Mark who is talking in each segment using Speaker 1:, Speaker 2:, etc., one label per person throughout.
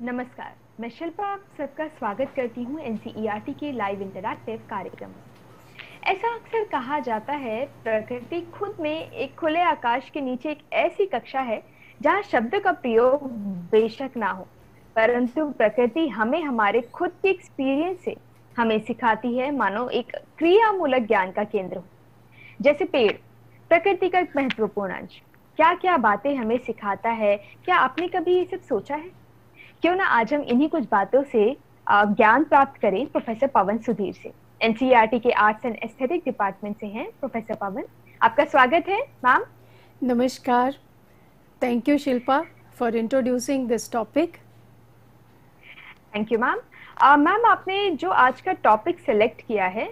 Speaker 1: नमस्कार, मैं शिल्पा आप सबका स्वागत करती हूँ एनसीईआरटी के लाइव इंटरैक्टिव कार्यक्रम में। ऐसा अक्सर कहा जाता है, प्रकृति खुद में एक खुले आकाश के नीचे एक ऐसी कक्षा है जहाँ शब्द का प्रयोग बेशक ना हो, परंतु प्रकृति हमें हमारे खुद के एक्सपीरियंस से हमें सिखाती है, मानो एक क्रियामूलक ज्ञान का केंद्र हो। जैसे पेड़, प्रकृति का एक महत्वपूर्ण अंश, क्या क्या बातें हमें सिखाता है। क्या आपने कभी ये सब सोचा है? क्यों ना आज हम इन्हीं कुछ बातों से ज्ञान प्राप्त करें प्रोफेसर पवन सुधीर से। एनसीईआरटी के आर्ट्स एंड एस्थेटिक डिपार्टमेंट से हैं प्रोफेसर पवन, आपका स्वागत है मैम।
Speaker 2: नमस्कार, thank you Shilpa for introducing this topic.
Speaker 1: Thank you ma'am. Ma'am, आपने जो आज का टॉपिक सिलेक्ट किया है,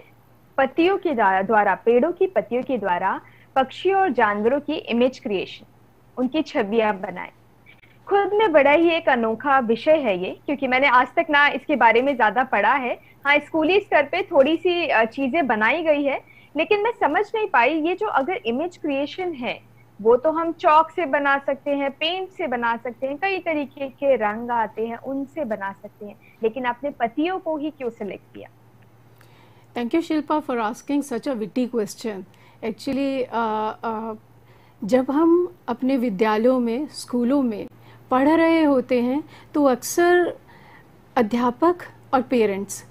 Speaker 1: पत्तियों के द्वारा पेड़ों की पत्तियों के द्वारा पक्षियों और जानवरों की इमेज क्रिएशन, उनकी छवियां बनाए, खुद में बड़ा ही एक अनोखा विषय है ये, क्योंकि मैंने आज तक ना इसके बारे में ज्यादा पढ़ा है। हाँ, स्कूली स्तर पे थोड़ी सी चीजें बनाई गई है, लेकिन मैं समझ नहीं पाई ये जो अगर इमेज क्रिएशन है वो तो हम चौक से बना सकते हैं, पेंट से बना सकते हैं, कई तरीके के रंग आते हैं उनसे बना सकते हैं, लेकिन आपने पत्तियों को ही क्यों सिलेक्ट किया?
Speaker 2: Thank you Shilpa for asking such a witty question. Actually जब हम अपने विद्यालयों में, स्कूलों में पढ़ रहे होते हैं तो अक्सर अध्यापक और पेरेंट्स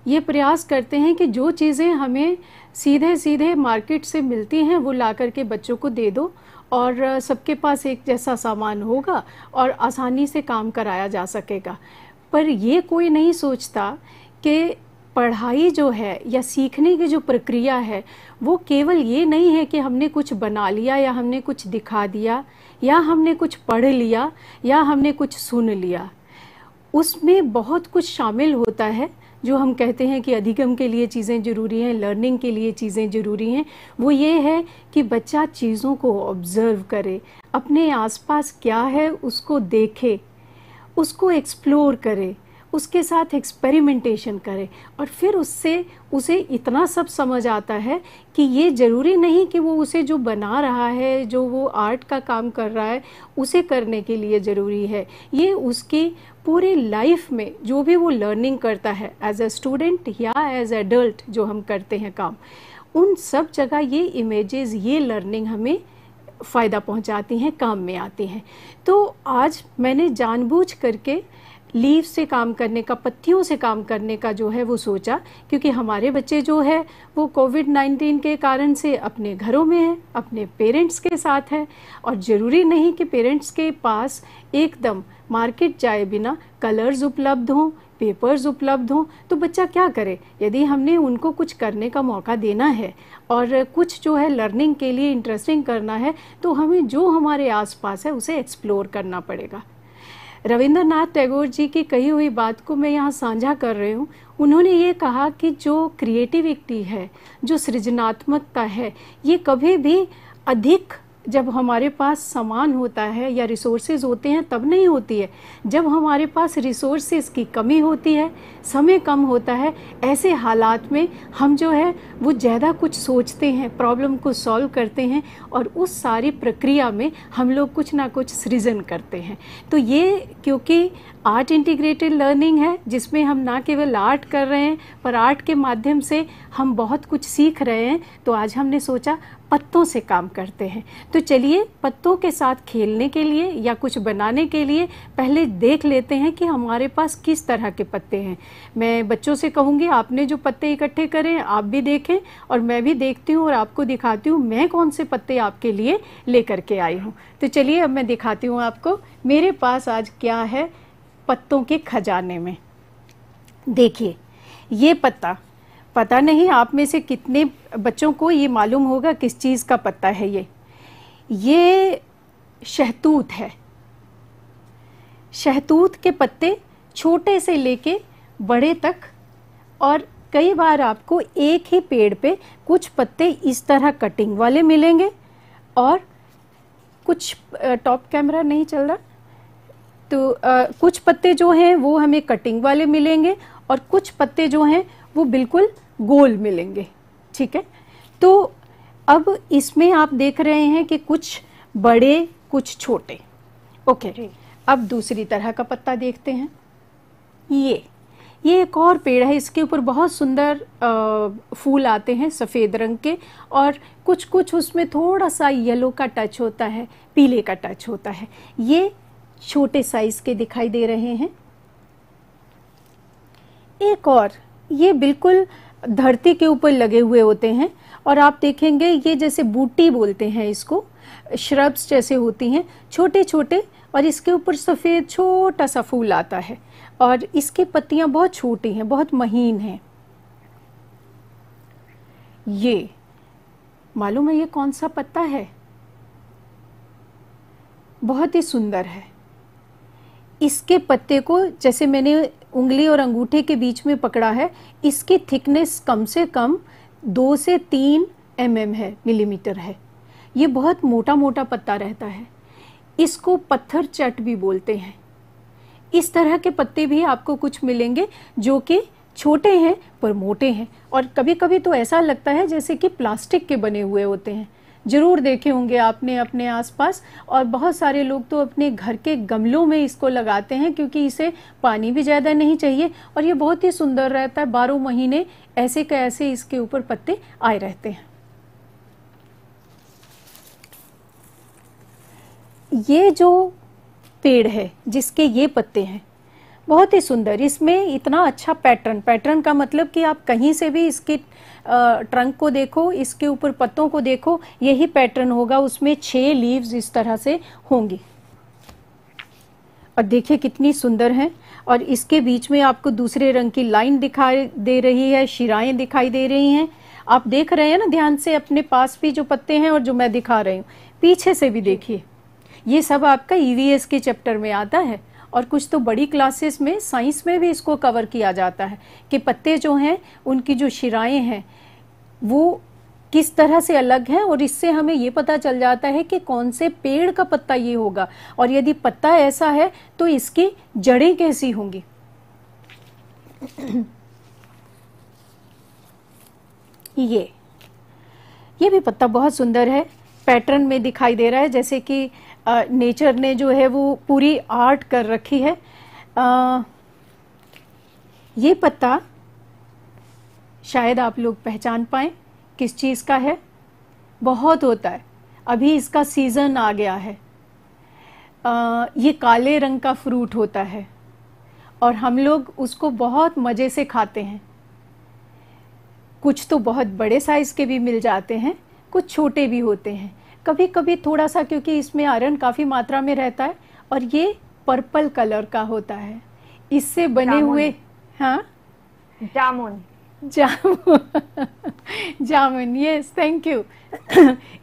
Speaker 2: ये प्रयास करते हैं कि जो चीज़ें हमें सीधे सीधे मार्केट से मिलती हैं वो ला करके बच्चों को दे दो और सबके पास एक जैसा सामान होगा और आसानी से काम कराया जा सकेगा। पर ये कोई नहीं सोचता कि पढ़ाई जो है या सीखने की जो प्रक्रिया है वो केवल ये नहीं है कि हमने कुछ बना लिया या हमने कुछ दिखा दिया या हमने कुछ पढ़ लिया या हमने कुछ सुन लिया। उसमें बहुत कुछ शामिल होता है जो हम कहते हैं कि अधिगम के लिए चीज़ें ज़रूरी हैं, लर्निंग के लिए चीज़ें ज़रूरी हैं। वो ये है कि बच्चा चीज़ों को ऑब्ज़र्व करे, अपने आसपास क्या है उसको देखे, उसको एक्सप्लोर करे, उसके साथ एक्सपेरिमेंटेशन करे और फिर उससे उसे इतना सब समझ आता है कि ये ज़रूरी नहीं कि वो उसे जो बना रहा है, जो वो आर्ट का काम कर रहा है, उसे करने के लिए ज़रूरी है। ये उसकी पूरी लाइफ में जो भी वो लर्निंग करता है एज ए स्टूडेंट या एज एडल्ट जो हम करते हैं काम, उन सब जगह ये इमेजेस, ये लर्निंग हमें फ़ायदा पहुंचाती हैं, काम में आती हैं। तो आज मैंने जानबूझ करके लीव से काम करने का, पत्तियों से काम करने का जो है वो सोचा, क्योंकि हमारे बच्चे जो है वो कोविड-19 के कारण से अपने घरों में हैं, अपने पेरेंट्स के साथ हैं और ज़रूरी नहीं कि पेरेंट्स के पास एकदम मार्केट जाए बिना कलर्स उपलब्ध हों, पेपर्स उपलब्ध हों। तो बच्चा क्या करे? यदि हमने उनको कुछ करने का मौका देना है और कुछ जो है लर्निंग के लिए इंटरेस्टिंग करना है तो हमें जो हमारे आसपास है उसे एक्सप्लोर करना पड़ेगा। रविंद्रनाथ टैगोर जी की कही हुई बात को मैं यहाँ साझा कर रही हूँ। उन्होंने ये कहा कि जो क्रिएटिविटी है, जो सृजनात्मकता है, ये कभी भी अधिक जब हमारे पास सामान होता है या रिसोर्सेज होते हैं तब नहीं होती है। जब हमारे पास रिसोर्सेज की कमी होती है, समय कम होता है, ऐसे हालात में हम जो है वो ज़्यादा कुछ सोचते हैं, प्रॉब्लम को सॉल्व करते हैं और उस सारी प्रक्रिया में हम लोग कुछ ना कुछ सृजन करते हैं। तो ये क्योंकि आर्ट इंटीग्रेटेड लर्निंग है जिसमें हम ना केवल आर्ट कर रहे हैं पर आर्ट के माध्यम से हम बहुत कुछ सीख रहे हैं, तो आज हमने सोचा पत्तों से काम करते हैं। तो चलिए पत्तों के साथ खेलने के लिए या कुछ बनाने के लिए पहले देख लेते हैं कि हमारे पास किस तरह के पत्ते हैं। मैं बच्चों से कहूँगी आपने जो पत्ते इकट्ठे करें आप भी देखें और मैं भी देखती हूँ और आपको दिखाती हूँ मैं कौन से पत्ते आपके लिए लेकर के आई हूँ। तो चलिए अब मैं दिखाती हूँ आपको मेरे पास आज क्या है पत्तों के खजाने में। देखिए ये पत्ता, पता नहीं आप में से कितने बच्चों को ये मालूम होगा किस चीज़ का पत्ता है। ये शहतूत है। शहतूत के पत्ते छोटे से लेके बड़े तक, और कई बार आपको एक ही पेड़ पे कुछ पत्ते इस तरह कटिंग वाले मिलेंगे और कुछ टॉप कैमरा नहीं चल रहा तो कुछ पत्ते जो हैं वो हमें कटिंग वाले मिलेंगे और कुछ पत्ते जो हैं वो बिल्कुल गोल मिलेंगे। ठीक है, तो अब इसमें आप देख रहे हैं कि कुछ बड़े कुछ छोटे। ओके, अब दूसरी तरह का पत्ता देखते हैं। ये एक और पेड़ है, इसके ऊपर बहुत सुंदर फूल आते हैं सफ़ेद रंग के, और कुछ कुछ उसमें थोड़ा सा येलो का टच होता है, पीले का टच होता है। ये छोटे साइज़ के दिखाई दे रहे हैं। एक और, ये बिल्कुल धरती के ऊपर लगे हुए होते हैं, और आप देखेंगे ये जैसे बूटी बोलते हैं इसको, श्रब्स जैसे होती हैं, छोटे छोटे, और इसके ऊपर सफ़ेद छोटा सा फूल आता है, और इसकी पत्तियां बहुत छोटी हैं, बहुत महीन हैं। ये मालूम है ये कौन सा पत्ता है? बहुत ही सुंदर है। इसके पत्ते को जैसे मैंने उंगली और अंगूठे के बीच में पकड़ा है, इसकी थिकनेस कम से कम 2 से 3 mm है, मिलीमीटर है। ये बहुत मोटा मोटा पत्ता रहता है। इसको पत्थर चट भी बोलते हैं। इस तरह के पत्ते भी आपको कुछ मिलेंगे जो कि छोटे हैं पर मोटे हैं, और कभी कभी तो ऐसा लगता है जैसे कि प्लास्टिक के बने हुए होते हैं। ज़रूर देखे होंगे आपने अपने आसपास, और बहुत सारे लोग तो अपने घर के गमलों में इसको लगाते हैं, क्योंकि इसे पानी भी ज़्यादा नहीं चाहिए, और ये बहुत ही सुंदर रहता है। 12 महीने ऐसे के ऐसे इसके ऊपर पत्ते आए रहते हैं। ये जो पेड़ है जिसके ये पत्ते हैं, बहुत ही सुंदर, इसमें इतना अच्छा पैटर्न का मतलब कि आप कहीं से भी इसके ट्रंक को देखो, इसके ऊपर पत्तों को देखो, यही पैटर्न होगा। उसमें 6 लीव्स इस तरह से होंगी, और देखिए कितनी सुंदर हैं। और इसके बीच में आपको दूसरे रंग की लाइन दिखाई दे रही है, शिराएं दिखाई दे रही हैं। आप देख रहे हैं ना ध्यान से, अपने पास भी जो पत्ते हैं और जो मैं दिखा रही हूँ, पीछे से भी देखिए। ये सब आपका EVS के चैप्टर में आता है, और कुछ तो बड़ी क्लासेस में, साइंस में भी इसको कवर किया जाता है कि पत्ते जो हैं उनकी जो शिराएं हैं वो किस तरह से अलग हैं, और इससे हमें ये पता चल जाता है कि कौन से पेड़ का पत्ता ये होगा, और यदि पत्ता ऐसा है तो इसकी जड़ें कैसी होंगी। ये भी पत्ता बहुत सुंदर है, पैटर्न में दिखाई दे रहा है, जैसे कि नेचर ने जो है वो पूरी आर्ट कर रखी है। ये पत्ता शायद आप लोग पहचान पाएं किस चीज़ का है। बहुत होता है, अभी इसका सीज़न आ गया है। ये काले रंग का फ्रूट होता है, और हम लोग उसको बहुत मज़े से खाते हैं। कुछ तो बहुत बड़े साइज़ के भी मिल जाते हैं, कुछ छोटे भी होते हैं। कभी कभी थोड़ा सा, क्योंकि इसमें आयरन काफ़ी मात्रा में रहता है, और ये पर्पल कलर का होता है। इससे बने हुए, हाँ,
Speaker 1: जामुन
Speaker 2: जामुन, यस, थैंक यू।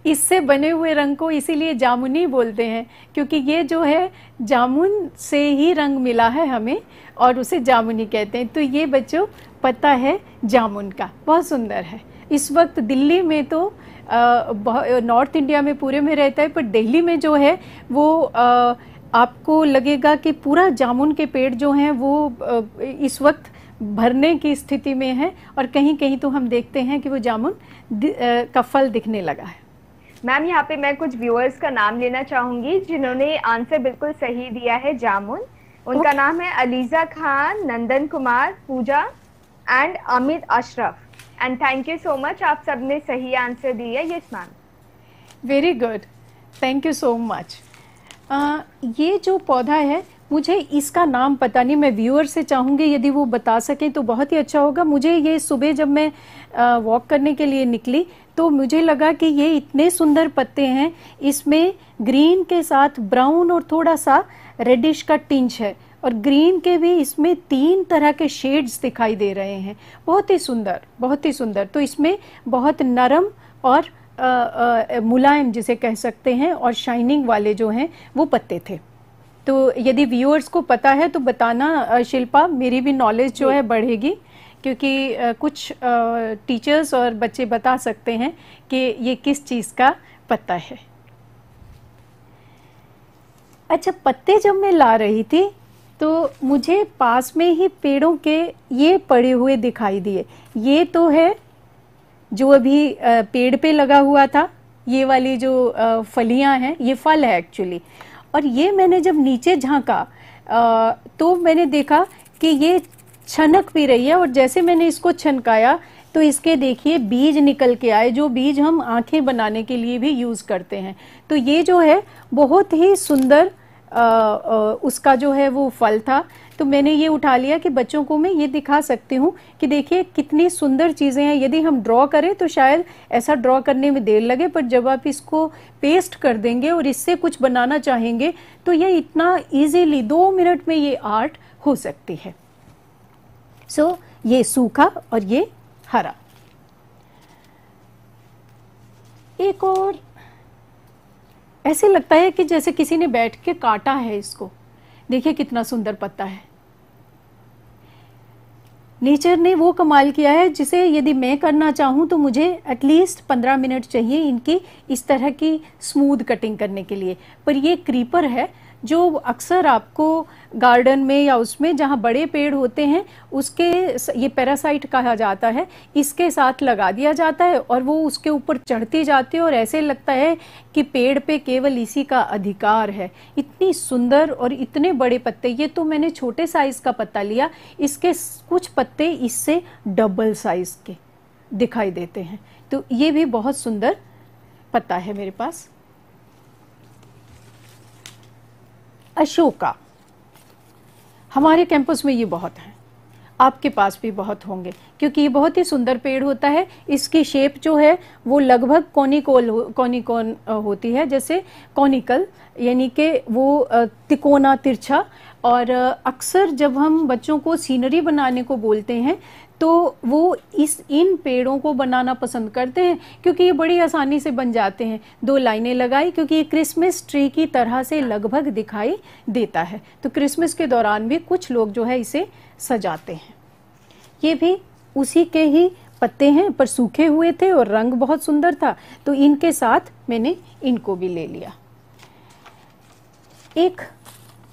Speaker 2: इससे बने हुए रंग को इसीलिए जामुनी बोलते हैं, क्योंकि ये जो है जामुन से ही रंग मिला है हमें, और उसे जामुनी कहते हैं। तो ये बच्चों पता है जामुन का, बहुत सुंदर है। इस वक्त दिल्ली में तो नॉर्थ इंडिया में पूरे में रहता है, पर दिल्ली में जो है वो आपको लगेगा कि पूरा जामुन के पेड़ जो हैं वो इस वक्त भरने की स्थिति में है, और कहीं कहीं तो हम देखते हैं कि वो जामुन का फल दिखने लगा है।
Speaker 1: मैम, यहाँ पे मैं कुछ व्यूअर्स का नाम लेना चाहूंगी जिन्होंने आंसर बिल्कुल सही दिया है, जामुन। उनका नाम है Aliza Khan, Nandan Kumar, Pooja and Amit Ashraf. And thank you so much, आप सबने सही आंसर दिया। Yes ma'am.
Speaker 2: Very good, thank you so much. ये जो पौधा है, मुझे इसका नाम पता नहीं, मैं व्यूअर से चाहूँगी यदि वो बता सकें तो बहुत ही अच्छा होगा। मुझे ये सुबह जब मैं वॉक करने के लिए निकली तो मुझे लगा कि ये इतने सुंदर पत्ते हैं, इसमें ग्रीन के साथ ब्राउन और थोड़ा सा रेडिश का टिंच है, और ग्रीन के भी इसमें 3 तरह के शेड्स दिखाई दे रहे हैं। बहुत ही सुंदर, बहुत ही सुंदर। तो इसमें बहुत नरम और मुलायम जिसे कह सकते हैं, और शाइनिंग वाले जो हैं वो पत्ते थे। तो यदि व्यूअर्स को पता है तो बताना शिल्पा, मेरी भी नॉलेज जो है बढ़ेगी, क्योंकि कुछ टीचर्स और बच्चे बता सकते हैं कि ये किस चीज़ का पत्ता है। अच्छा, पत्ते जब मैं ला रही थी तो मुझे पास में ही पेड़ों के ये पड़े हुए दिखाई दिए। ये तो है जो अभी पेड़ पे लगा हुआ था, ये वाली जो फलियां हैं, ये फल है एक्चुअली। और ये मैंने जब नीचे झांका तो मैंने देखा कि ये छनक भी रही है, और जैसे मैंने इसको छनकाया तो इसके देखिए बीज निकल के आए, जो बीज हम आंखें बनाने के लिए भी यूज करते हैं। तो ये जो है बहुत ही सुंदर उसका जो है वो फल था। तो मैंने ये उठा लिया कि बच्चों को मैं ये दिखा सकती हूँ कि देखिए कितनी सुंदर चीज़ें हैं। यदि हम ड्रॉ करें तो शायद ऐसा ड्रॉ करने में देर लगे, पर जब आप इसको पेस्ट कर देंगे और इससे कुछ बनाना चाहेंगे तो ये इतना इजीली 2 मिनट में ये आर्ट हो सकती है। सो ये सूखा और ये हरा। एक और ऐसे लगता है कि जैसे किसी ने बैठ के काटा है इसको। देखिए कितना सुंदर पत्ता है। नेचर ने वो कमाल किया है जिसे यदि मैं करना चाहूँ तो मुझे एटलीस्ट 15 मिनट चाहिए इनकी इस तरह की स्मूथ कटिंग करने के लिए। पर ये क्रीपर है जो अक्सर आपको गार्डन में या उसमें जहाँ बड़े पेड़ होते हैं उसके, ये पैरासाइट कहा जाता है, इसके साथ लगा दिया जाता है और वो उसके ऊपर चढ़ती जाती है और ऐसे लगता है कि पेड़ पे केवल इसी का अधिकार है। इतनी सुंदर और इतने बड़े पत्ते। ये तो मैंने छोटे साइज का पत्ता लिया, इसके कुछ पत्ते इससे डबल साइज के दिखाई देते हैं। तो ये भी बहुत सुंदर पत्ता है मेरे पास। अशोका, हमारे कैंपस में ये बहुत है, आपके पास भी बहुत होंगे क्योंकि ये बहुत ही सुंदर पेड़ होता है। इसकी शेप जो है वो लगभग कॉनिकॉन होती है, जैसे कॉनिकल, यानी कि वो तिकोना तिरछा। और अक्सर जब हम बच्चों को सीनरी बनाने को बोलते हैं तो वो इन पेड़ों को बनाना पसंद करते हैं क्योंकि ये बड़ी आसानी से बन जाते हैं। 2 लाइनें लगाई, क्योंकि ये क्रिसमस ट्री की तरह से लगभग दिखाई देता है, तो क्रिसमस के दौरान भी कुछ लोग जो है इसे सजाते हैं। ये भी उसी के ही पत्ते हैं पर सूखे हुए थे और रंग बहुत सुंदर था, तो इनके साथ मैंने इनको भी ले लिया। एक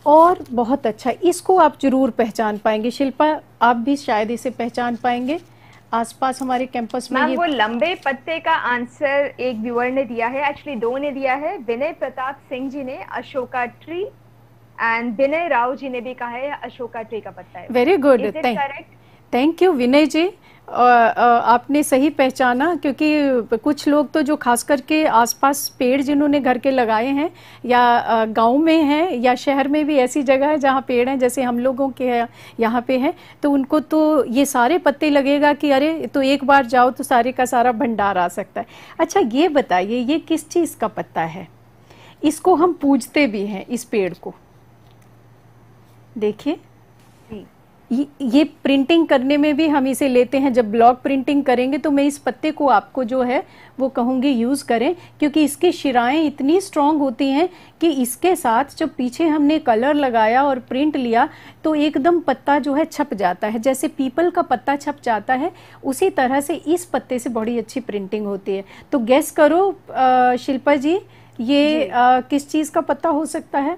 Speaker 2: और बहुत अच्छा, इसको आप जरूर पहचान पाएंगे शिल्पा, आप भी शायद इसे पहचान पाएंगे। आसपास हमारे कैंपस में ये
Speaker 1: वो लंबे पत्ते का आंसर एक व्यूअर ने दिया है, एक्चुअली 2 ने दिया है। विनय प्रताप सिंह जी ने अशोका ट्री एंड विनय राव जी ने भी कहा है अशोका ट्री का पत्ता है।
Speaker 2: वेरी गुड, थैंक यू विनय जी। आपने सही पहचाना, क्योंकि कुछ लोग तो जो खास करके आसपास पेड़ जिन्होंने घर के लगाए हैं या गांव में हैं या शहर में भी ऐसी जगह है जहां पेड़ हैं, जैसे हम लोगों के यहाँ पे हैं, तो उनको तो ये सारे पत्ते लगेगा कि अरे तो एक बार जाओ तो सारे का सारा भंडार आ सकता है। अच्छा ये बताइए ये किस चीज़ का पत्ता है? इसको हम पूजते भी हैं, इस पेड़ को देखिए। ये प्रिंटिंग करने में भी हम इसे लेते हैं। जब ब्लॉक प्रिंटिंग करेंगे तो मैं इस पत्ते को आपको जो है वो कहूँगी यूज़ करें, क्योंकि इसकी शिराएं इतनी स्ट्रांग होती हैं कि इसके साथ जब पीछे हमने कलर लगाया और प्रिंट लिया तो एकदम पत्ता जो है छप जाता है, जैसे पीपल का पत्ता छप जाता है उसी तरह से इस पत्ते से बड़ी अच्छी प्रिंटिंग होती है। तो गेस करो शिल्पा जी ये किस चीज़ का पत्ता हो सकता है?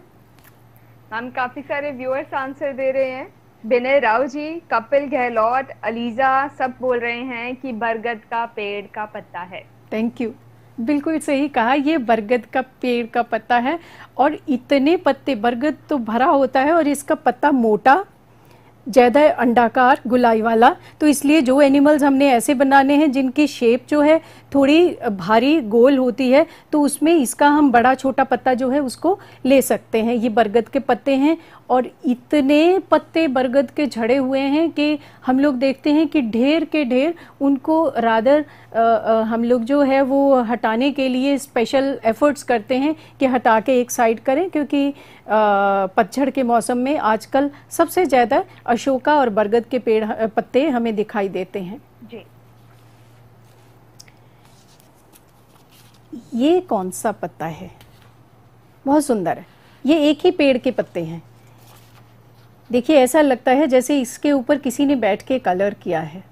Speaker 1: हम काफ़ी सारे व्यूअर्स आंसर दे रहे हैं। विनय राव जी, कपिल गहलोत, अलीजा सब बोल रहे हैं कि बरगद का पेड़ का पत्ता है।
Speaker 2: थैंक यू, बिल्कुल सही कहा, ये बरगद का पेड़ का पत्ता है। और इतने पत्ते, बरगद तो भरा होता है और इसका पत्ता मोटा, ज़्यादा अंडाकार गुलाई वाला, तो इसलिए जो एनिमल्स हमने ऐसे बनाने हैं जिनकी शेप जो है थोड़ी भारी गोल होती है तो उसमें इसका हम बड़ा छोटा पत्ता जो है उसको ले सकते हैं। ये बरगद के पत्ते हैं और इतने पत्ते बरगद के झड़े हुए हैं कि हम लोग देखते हैं कि ढेर के ढेर उनको रादर हम लोग जो है वो हटाने के लिए स्पेशल एफर्ट्स करते हैं कि हटा के एक साइड करें, क्योंकि पतझड़ के मौसम में आजकल सबसे ज़्यादा अशोका और बरगद के पेड़ पत्ते हमें दिखाई देते हैं।
Speaker 1: जी,
Speaker 2: ये कौन सा पत्ता है? बहुत सुंदर है। ये एक ही पेड़ के पत्ते हैं। देखिए ऐसा लगता है जैसे इसके ऊपर किसी ने बैठ के कलर किया है।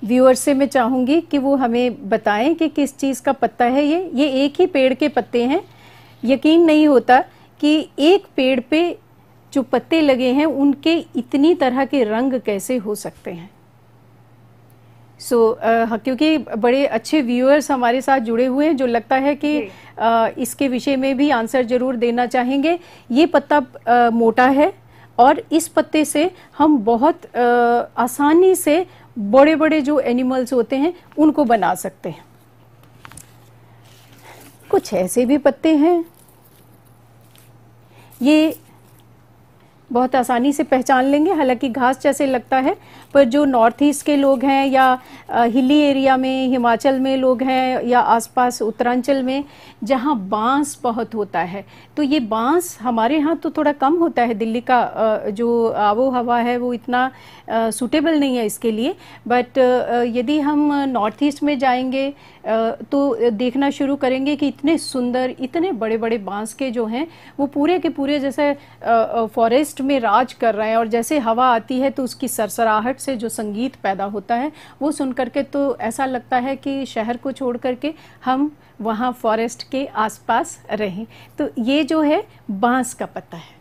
Speaker 2: व्यूअर्स से मैं चाहूँगी कि वो हमें बताएं कि किस चीज़ का पत्ता है ये एक ही पेड़ के पत्ते हैं। यकीन नहीं होता कि एक पेड़ पे जो पत्ते लगे हैं उनके इतनी तरह के रंग कैसे हो सकते हैं। क्योंकि बड़े अच्छे व्यूअर्स हमारे साथ जुड़े हुए हैं जो लगता है कि इसके विषय में भी आंसर जरूर देना चाहेंगे। ये पत्ता मोटा है और इस पत्ते से हम बहुत आसानी से बड़े बड़े जो एनिमल्स होते हैं उनको बना सकते हैं। कुछ ऐसे भी पत्ते हैं, ये बहुत आसानी से पहचान लेंगे, हालांकि घास जैसे लगता है, पर जो नॉर्थ ईस्ट के लोग हैं या हिली एरिया में, हिमाचल में लोग हैं या आसपास उत्तरांचल में जहाँ बांस बहुत होता है, तो ये बांस हमारे यहाँ तो थोड़ा कम होता है, दिल्ली का जो आबो हवा है वो इतना सूटेबल नहीं है इसके लिए, बट यदि हम नॉर्थ ईस्ट में जाएंगे तो देखना शुरू करेंगे कि इतने सुंदर, इतने बड़े बड़े बांस के जो हैं वो पूरे के पूरे जैसे फॉरेस्ट में राज कर रहे हैं, और जैसे हवा आती है तो उसकी सरसराहट से जो संगीत पैदा होता है वो सुन करके तो ऐसा लगता है कि शहर को छोड़ करके हम वहाँ फॉरेस्ट के आसपास रहें। तो ये जो है बांस का पत्ता है।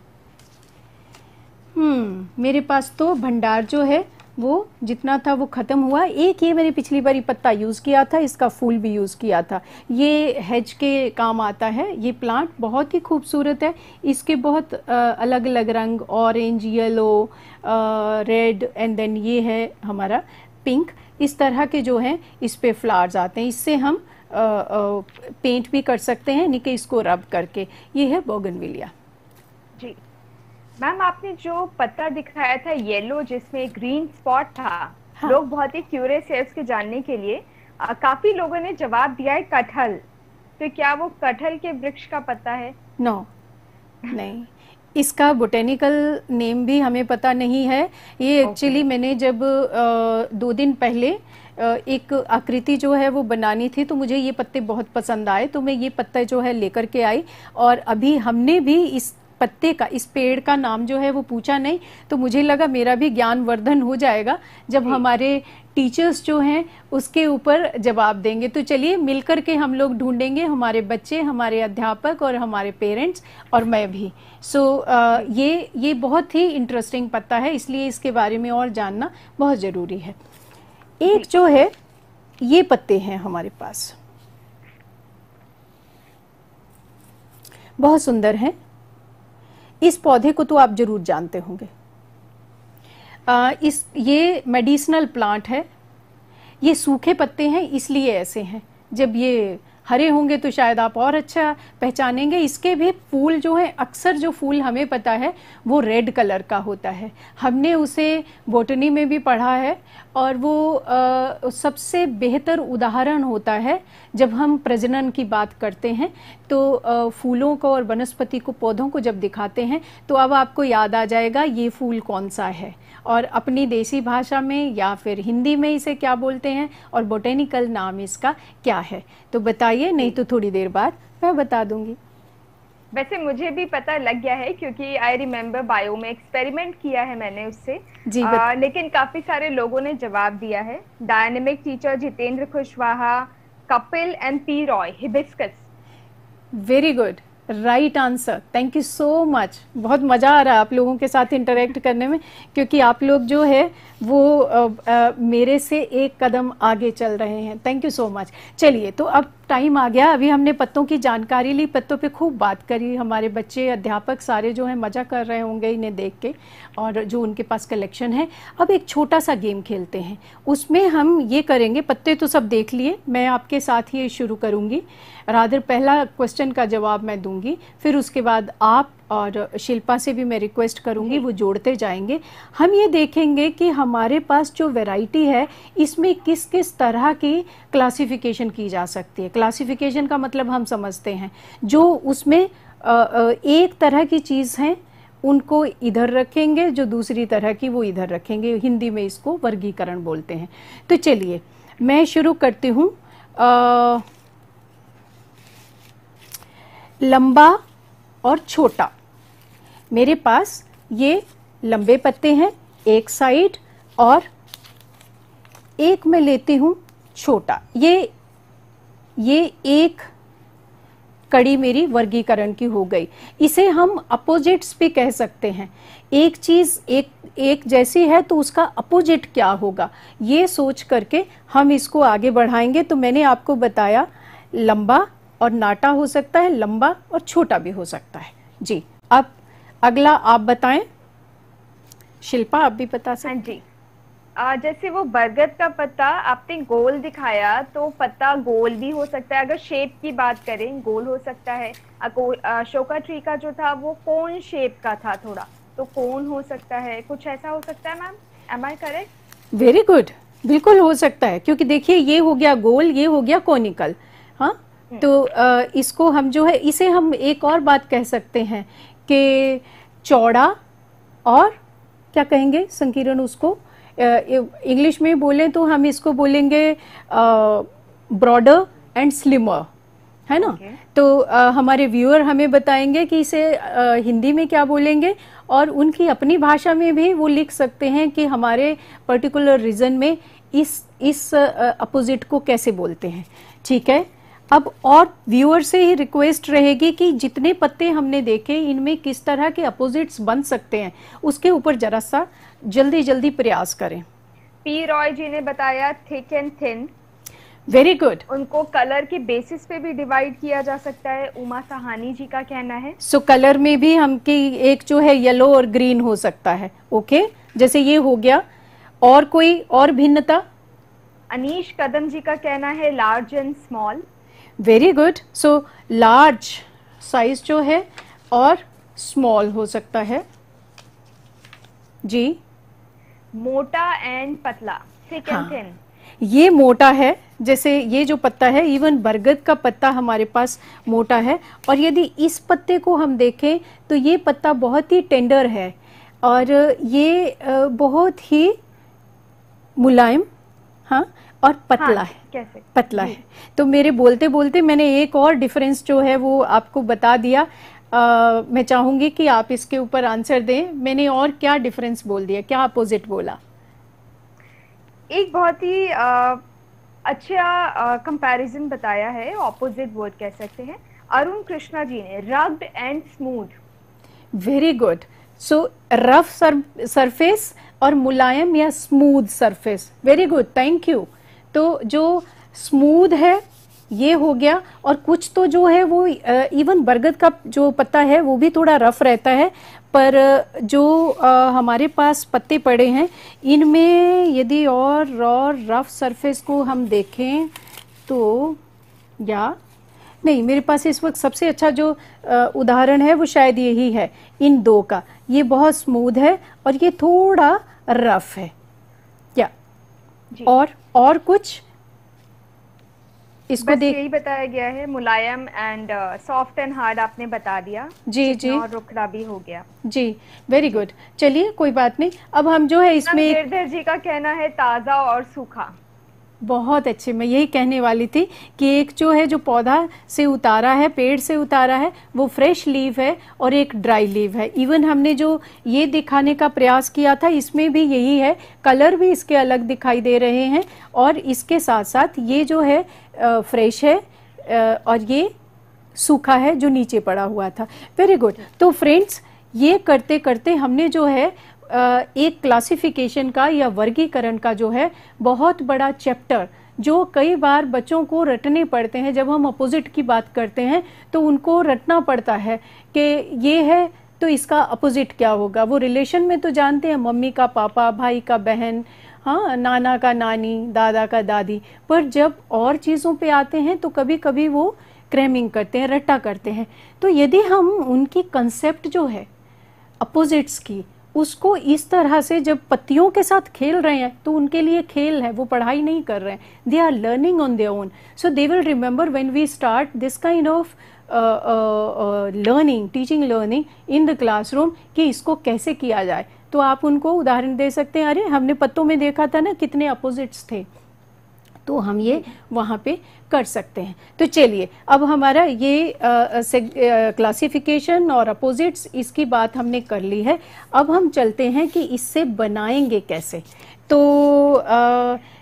Speaker 2: मेरे पास तो भंडार जो है वो जितना था वो ख़त्म हुआ। एक ये मैंने पिछली बारी पत्ता यूज़ किया था, इसका फूल भी यूज़ किया था। ये हेज के काम आता है। ये प्लांट बहुत ही खूबसूरत है, इसके बहुत अलग अलग रंग, orange, yellow, red and then ये है हमारा पिंक, इस तरह के जो हैं इस पे फ्लावर्स आते हैं। इससे हम पेंट भी कर सकते हैं, नहीं कि इसको रब करके। ये है बोगनविलिया।
Speaker 1: जी मैम, आपने जो पत्ता दिखाया था येलो जिसमें ग्रीन स्पॉट था, हाँ। लोग बहुत ही क्यूरियस है उसके जानने के लिए। काफी लोगों ने जवाब दिया है कटहल, तो क्या वो कटहल के वृक्ष का पत्ता है?
Speaker 2: नो नहीं, इसका बोटेनिकल नेम भी हमें पता नहीं है। ये एक्चुअली मैंने जब 2 दिन पहले एक आकृति जो है वो बनानी थी, तो मुझे ये पत्ते बहुत पसंद आए, तो मैं ये पत्ता जो है लेकर के आई। और अभी हमने भी इस पत्ते का, इस पेड़ का नाम जो है वो पूछा नहीं, तो मुझे लगा मेरा भी ज्ञान वर्धन हो जाएगा जब हमारे टीचर्स जो हैं उसके ऊपर जवाब देंगे। तो चलिए मिलकर के हम लोग ढूंढेंगे, हमारे बच्चे, हमारे अध्यापक और हमारे पेरेंट्स और मैं भी। ये बहुत ही इंटरेस्टिंग पत्ता है, इसलिए इसके बारे में और जानना बहुत ज़रूरी है। एक जो है ये पत्ते हैं हमारे पास, बहुत सुंदर हैं। इस पौधे को तो आप जरूर जानते होंगे। ये मेडिसिनल प्लांट है। ये सूखे पत्ते हैं इसलिए ऐसे हैं, जब ये हरे होंगे तो शायद आप और अच्छा पहचानेंगे। इसके भी फूल जो है, अक्सर जो फूल हमें पता है वो रेड कलर का होता है, हमने उसे बॉटनी में भी पढ़ा है, और वो सबसे बेहतर उदाहरण होता है जब हम प्रजनन की बात करते हैं। तो फूलों को और वनस्पति को, पौधों को जब दिखाते हैं तो अब आपको याद आ जाएगा ये फूल कौन सा है, और अपनी देसी भाषा में या फिर हिंदी में इसे क्या बोलते हैं, और बोटेनिकल नाम इसका क्या है। तो बताइए, नहीं तो थोड़ी देर बाद मैं बता दूंगी।
Speaker 1: वैसे मुझे भी पता लग गया है, क्योंकि आई रिमेम्बर बायो में एक्सपेरिमेंट किया है मैंने उससे जी। लेकिन काफी सारे लोगों ने जवाब दिया है। Dynamic teacher Jitendra Kushwaha, Kapil and P Roy, hibiscus.
Speaker 2: Very good, right answer, thank you so much. बहुत मज़ा आ रहा है आप लोगों के साथ इंटरेक्ट करने में, क्योंकि आप लोग जो है वो मेरे से एक कदम आगे चल रहे हैं। Thank you so much. चलिए, तो अब टाइम आ गया, अभी हमने पत्तों की जानकारी ली, पत्तों पे खूब बात करी। हमारे बच्चे, अध्यापक सारे जो हैं मज़ा कर रहे होंगे इन्हें देख के, और जो उनके पास कलेक्शन है। अब एक छोटा सा गेम खेलते हैं, उसमें हम ये करेंगे, पत्ते तो सब देख लिए, मैं आपके साथ ही शुरू करूँगी। रादर पहला क्वेश्चन का जवाब मैं दूंगी, फिर उसके बाद आप और शिल्पा से भी मैं रिक्वेस्ट करूंगी, वो जोड़ते जाएंगे। हम ये देखेंगे कि हमारे पास जो वैरायटी है इसमें किस किस तरह की क्लासिफिकेशन की जा सकती है। क्लासिफिकेशन का मतलब हम समझते हैं, जो उसमें एक तरह की चीज़ है उनको इधर रखेंगे, जो दूसरी तरह की वो इधर रखेंगे। हिंदी में इसको वर्गीकरण बोलते हैं। तो चलिए मैं शुरू करती हूँ। लंबा और छोटा, मेरे पास ये लंबे पत्ते हैं एक साइड, और एक मैं लेती हूँ छोटा। ये एक कड़ी मेरी वर्गीकरण की हो गई। इसे हम अपोजिट्स भी कह सकते हैं। एक चीज एक जैसी है तो उसका अपोजिट क्या होगा, ये सोच करके हम इसको आगे बढ़ाएंगे। तो मैंने आपको बताया लंबा और नाटा हो सकता है, लंबा और छोटा भी हो सकता है। जी, अब अगला आप बताएं। शिल्पा, आप भी बता सकते हैं।
Speaker 1: हाँ जी, जैसे वो बरगद का पत्ता आपने गोल दिखाया, तो पत्ता गोल भी हो सकता है, अगर शेप की बात करें गोल हो सकता है। अशोका ट्री का जो था वो कोन शेप का था थोड़ा, तो कोन हो सकता है, कुछ ऐसा हो सकता है। Ma'am, am I correct?
Speaker 2: Very good, बिल्कुल हो सकता है, क्योंकि देखिए ये हो गया गोल, ये हो गया कोनिकल। हाँ, तो इसको हम जो है, इसे हम एक और बात कह सकते हैं कि चौड़ा और क्या कहेंगे संकीर्ण, उसको इंग्लिश में बोलें तो हम इसको बोलेंगे ब्रॉडर एंड स्लिमर, है ना। तो हमारे व्यूअर हमें बताएंगे कि इसे हिंदी में क्या बोलेंगे, और उनकी अपनी भाषा में भी वो लिख सकते हैं कि हमारे पर्टिकुलर रीजन में इस अपोजिट को कैसे बोलते हैं। ठीक है, अब और व्यूअर से ही रिक्वेस्ट रहेगी कि जितने पत्ते हमने देखे इनमें किस तरह के अपोजिट्स बन सकते हैं, उसके ऊपर जरा सा जल्दी जल्दी प्रयास करें।
Speaker 1: पी रॉय जी ने बताया thick and thin.
Speaker 2: Very good.
Speaker 1: उनको कलर के बेसिस पे भी डिवाइड किया जा सकता है, उमा सहानी जी का कहना है।
Speaker 2: सो कलर में भी हम की एक जो है येलो और ग्रीन हो सकता है। ओके, जैसे ये हो गया। और कोई और भिन्नता?
Speaker 1: अनीश कदम जी का कहना है large and small.
Speaker 2: Very good. So large size जो है और स्मॉल हो सकता है। जी,
Speaker 1: मोटा एंड पतला, थिक एंड थिन।
Speaker 2: ये मोटा है, जैसे ये जो पत्ता है, इवन बरगद का पत्ता हमारे पास मोटा है। और यदि इस पत्ते को हम देखें तो ये पत्ता बहुत ही टेंडर है और ये बहुत ही मुलायम, हाँ, और पतला है।
Speaker 1: कैसे?
Speaker 2: पतला है। तो मेरे बोलते बोलते मैंने एक और डिफरेंस जो है वो आपको बता दिया। मैं चाहूंगी कि आप इसके ऊपर आंसर दें। मैंने और क्या डिफरेंस बोल दिया, क्या अपोजिट बोला?
Speaker 1: एक बहुत ही अच्छा कंपैरिजन बताया है, ऑपोजिट वर्ड कह सकते हैं। अरुण कृष्णा जी ने rugged and smooth.
Speaker 2: Very good. So rough surface और मुलायम या smooth surface. Very good, thank you. तो जो स्मूथ है ये हो गया, और कुछ तो जो है वो इवन बरगद का जो पत्ता है वो भी थोड़ा रफ रहता है, पर जो हमारे पास पत्ते पड़े हैं इनमें यदि और रफ सरफेस को हम देखें तो, या नहीं, मेरे पास इस वक्त सबसे अच्छा जो उदाहरण है वो शायद यही है इन दो का। ये बहुत स्मूथ है और ये थोड़ा रफ है। क्या और कुछ इसको देख,
Speaker 1: यही बताया गया है, मुलायम एंड सॉफ्ट एंड हार्ड आपने बता दिया।
Speaker 2: जी जी,
Speaker 1: और रुखड़ा भी हो गया। जी,
Speaker 2: वेरी गुड। चलिए कोई बात नहीं, अब हम जो है इसमें
Speaker 1: गिरधर जी का कहना है ताजा और सूखा।
Speaker 2: बहुत अच्छे, मैं यही कहने वाली थी कि एक जो है जो पौधा से उतारा है, पेड़ से उतारा है, वो फ्रेश लीव है और एक ड्राई लीव है। इवन हमने जो ये दिखाने का प्रयास किया था इसमें भी यही है, कलर भी इसके अलग दिखाई दे रहे हैं और इसके साथ साथ ये जो है फ्रेश है और ये सूखा है जो नीचे पड़ा हुआ था। Very good. तो फ्रेंड्स, ये करते करते हमने जो है एक क्लासिफिकेशन का या वर्गीकरण का जो है बहुत बड़ा चैप्टर, जो कई बार बच्चों को रटने पड़ते हैं, जब हम अपोजिट की बात करते हैं तो उनको रटना पड़ता है कि ये है तो इसका अपोजिट क्या होगा। वो रिलेशन में तो जानते हैं, मम्मी का पापा, भाई का बहन, हाँ, नाना का नानी, दादा का दादी, पर जब और चीज़ों पे आते हैं तो कभी कभी वो क्रैमिंग करते हैं, रट्टा करते हैं। तो यदि हम उनकी कंसेप्ट जो है अपोजिट्स की, उसको इस तरह से जब पत्तियों के साथ खेल रहे हैं तो उनके लिए खेल है, वो पढ़ाई नहीं कर रहे हैं, they are learning on their own. So they will remember when we start this kind of learning, teaching learning in the classroom, कि इसको कैसे किया जाए। तो आप उनको उदाहरण दे सकते हैं, अरे हमने पत्तों में देखा था ना कितने अपोजिट्स थे, तो हम ये वहाँ पे कर सकते हैं। तो चलिए, अब हमारा ये क्लासिफिकेशन और अपोजिट्स, इसकी बात हमने कर ली है। अब हम चलते हैं कि इससे बनाएंगे कैसे। तो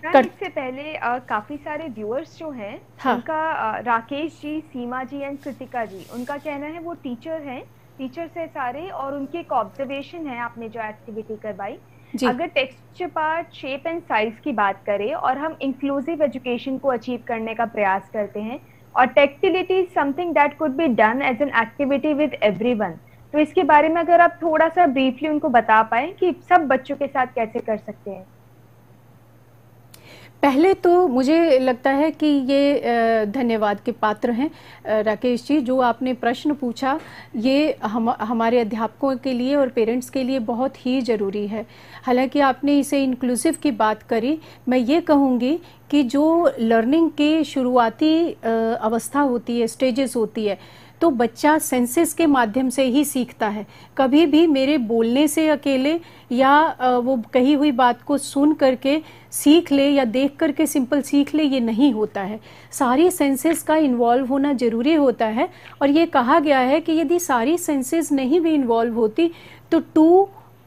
Speaker 1: इससे पहले काफी सारे व्यूअर्स जो हैं,
Speaker 2: हाँ,
Speaker 1: उनका राकेश जी, सीमा जी एंड कृतिका जी, उनका कहना है वो टीचर हैं, टीचर्स है सारे, और उनके एक ऑब्जर्वेशन है आपने जो एक्टिविटी करवाई। अगर texture part, shape and size की बात करें और हम इंक्लूसिव एजुकेशन को अचीव करने का प्रयास करते हैं, और tactility is something that could be done as an activity with everyone, तो इसके बारे में अगर आप थोड़ा सा ब्रीफली उनको बता पाएं कि सब बच्चों के साथ कैसे कर सकते हैं।
Speaker 2: पहले तो मुझे लगता है कि ये धन्यवाद के पात्र हैं राकेश जी, जो आपने प्रश्न पूछा ये हमारे अध्यापकों के लिए और पेरेंट्स के लिए बहुत ही ज़रूरी है। हालांकि आपने इसे इंक्लूसिव की बात करी, मैं ये कहूँगी कि जो लर्निंग की शुरुआती अवस्था होती है, स्टेजेस होती है, तो बच्चा सेंसेस के माध्यम से ही सीखता है। कभी भी मेरे बोलने से अकेले या वो कही हुई बात को सुन करके सीख ले या देख करके सिंपल सीख ले, ये नहीं होता है। सारी सेंसेस का इन्वॉल्व होना ज़रूरी होता है, और ये कहा गया है कि यदि सारी सेंसेस नहीं भी इन्वॉल्व होती तो 2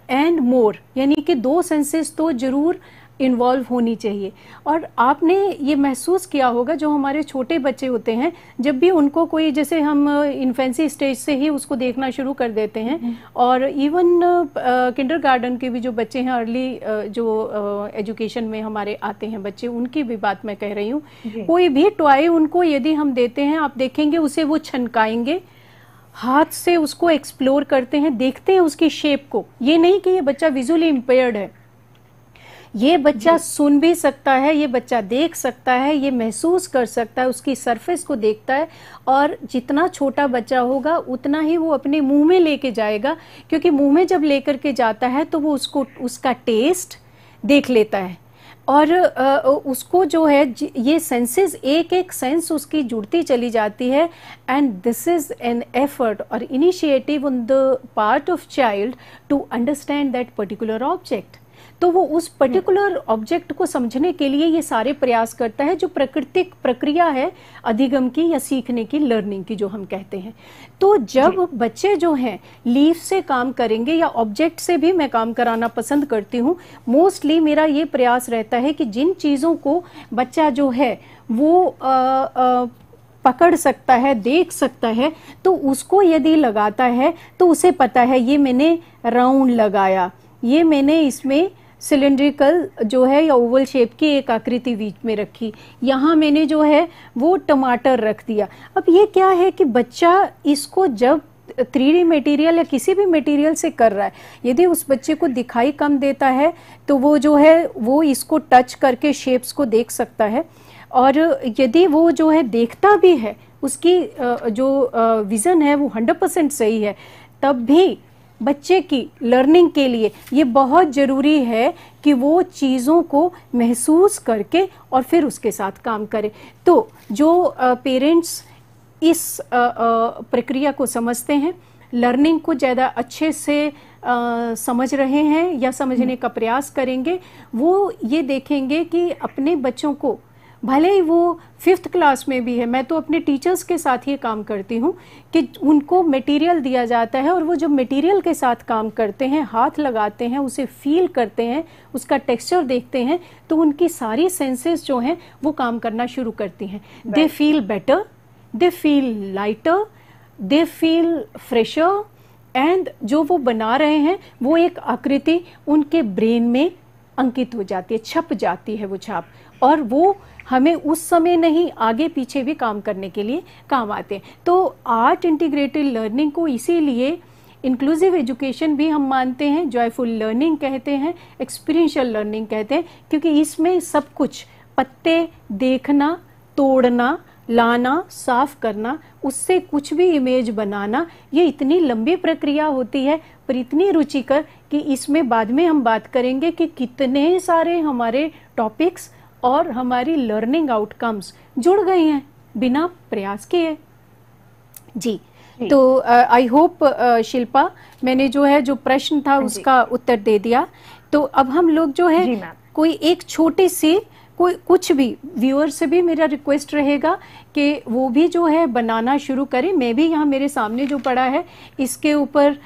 Speaker 2: एंड मोर यानी कि 2 सेंसेस तो ज़रूर इन्वॉल्व होनी चाहिए। और आपने ये महसूस किया होगा, जो हमारे छोटे बच्चे होते हैं, जब भी उनको कोई, जैसे हम इन्फेंसी स्टेज से ही उसको देखना शुरू कर देते हैं, और इवन किंडरगार्टन के भी जो बच्चे हैं, अर्ली जो एजुकेशन में हमारे आते हैं बच्चे, उनकी भी बात मैं कह रही हूँ, कोई भी टॉय उनको यदि हम देते हैं, आप देखेंगे उसे वो छनकाएंगे, हाथ से उसको एक्सप्लोर करते हैं, देखते हैं उसकी शेप को। ये नहीं कि ये बच्चा विजुअली इम्पेयर्ड है, ये बच्चा सुन भी सकता है, ये बच्चा देख सकता है, ये महसूस कर सकता है, उसकी सरफेस को देखता है, और जितना छोटा बच्चा होगा उतना ही वो अपने मुंह में लेके जाएगा, क्योंकि मुंह में जब लेकर के जाता है तो वो उसका टेस्ट देख लेता है, और उसको जो है ये सेंसेस, एक एक सेंस उसकी जुड़ती चली जाती है। And this is an effort और initiative on the part of child to understand that particular object. तो वो उस पर्टिकुलर ऑब्जेक्ट को समझने के लिए ये सारे प्रयास करता है, जो प्राकृतिक प्रक्रिया है अधिगम की या सीखने की, लर्निंग की जो हम कहते हैं। तो जब बच्चे जो हैं लीफ से काम करेंगे, या ऑब्जेक्ट से भी मैं काम कराना पसंद करती हूँ, मोस्टली मेरा ये प्रयास रहता है कि जिन चीज़ों को बच्चा जो है वो पकड़ सकता है, देख सकता है, तो उसको यदि लगाता है तो उसे पता है ये मैंने राउंड लगाया, ये मैंने इसमें सिलेंड्रिकल जो है या ओवल शेप की एक आकृति बीच में रखी, यहाँ मैंने जो है वो टमाटर रख दिया। अब ये क्या है कि बच्चा इसको जब 3D मटेरियल या किसी भी मटेरियल से कर रहा है, यदि उस बच्चे को दिखाई कम देता है तो वो जो है वो इसको टच करके शेप्स को देख सकता है, और यदि वो जो है देखता भी है, उसकी जो विज़न है वो 100% सही है, तब भी बच्चे की लर्निंग के लिए ये बहुत ज़रूरी है कि वो चीज़ों को महसूस करके और फिर उसके साथ काम करे। तो जो पेरेंट्स इस प्रक्रिया को समझते हैं, लर्निंग को ज़्यादा अच्छे से समझ रहे हैं या समझने का प्रयास करेंगे, वो ये देखेंगे कि अपने बच्चों को, भले ही वो 5th क्लास में भी है, मैं तो अपने टीचर्स के साथ ये काम करती हूँ कि उनको मटेरियल दिया जाता है, और वो जब मटेरियल के साथ काम करते हैं, हाथ लगाते हैं, उसे फील करते हैं, उसका टेक्सचर देखते हैं, तो उनकी सारी सेंसेस जो हैं वो काम करना शुरू करती हैं। They feel better, they feel lighter, they feel fresher, and जो वो बना रहे हैं वो एक आकृति उनके ब्रेन में अंकित हो जाती है, छप जाती है वो छाप, और वो हमें उस समय नहीं, आगे पीछे भी काम करने के लिए काम आते हैं। तो आर्ट इंटीग्रेटेड लर्निंग को इसीलिए इंक्लूसिव एजुकेशन भी हम मानते हैं, जॉयफुल लर्निंग कहते हैं, एक्सपीरियंशियल लर्निंग कहते हैं, क्योंकि इसमें सब कुछ, पत्ते देखना, तोड़ना, लाना, साफ करना, उससे कुछ भी इमेज बनाना, ये इतनी लंबी प्रक्रिया होती है, पर इतनी रुचिकर कि इसमें बाद में हम बात करेंगे कि कितने सारे हमारे टॉपिक्स और हमारी लर्निंग आउटकम्स जुड़ गए हैं बिना प्रयास किए। जी, तो आई होप शिल्पा, मैंने जो है जो प्रश्न था उसका उत्तर दे दिया। तो अब हम लोग जो है कोई एक छोटी सी कोई कुछ भी व्यूअर से भी मेरा रिक्वेस्ट रहेगा कि वो भी जो है बनाना शुरू करें। मैं भी यहाँ मेरे सामने जो पड़ा है इसके ऊपर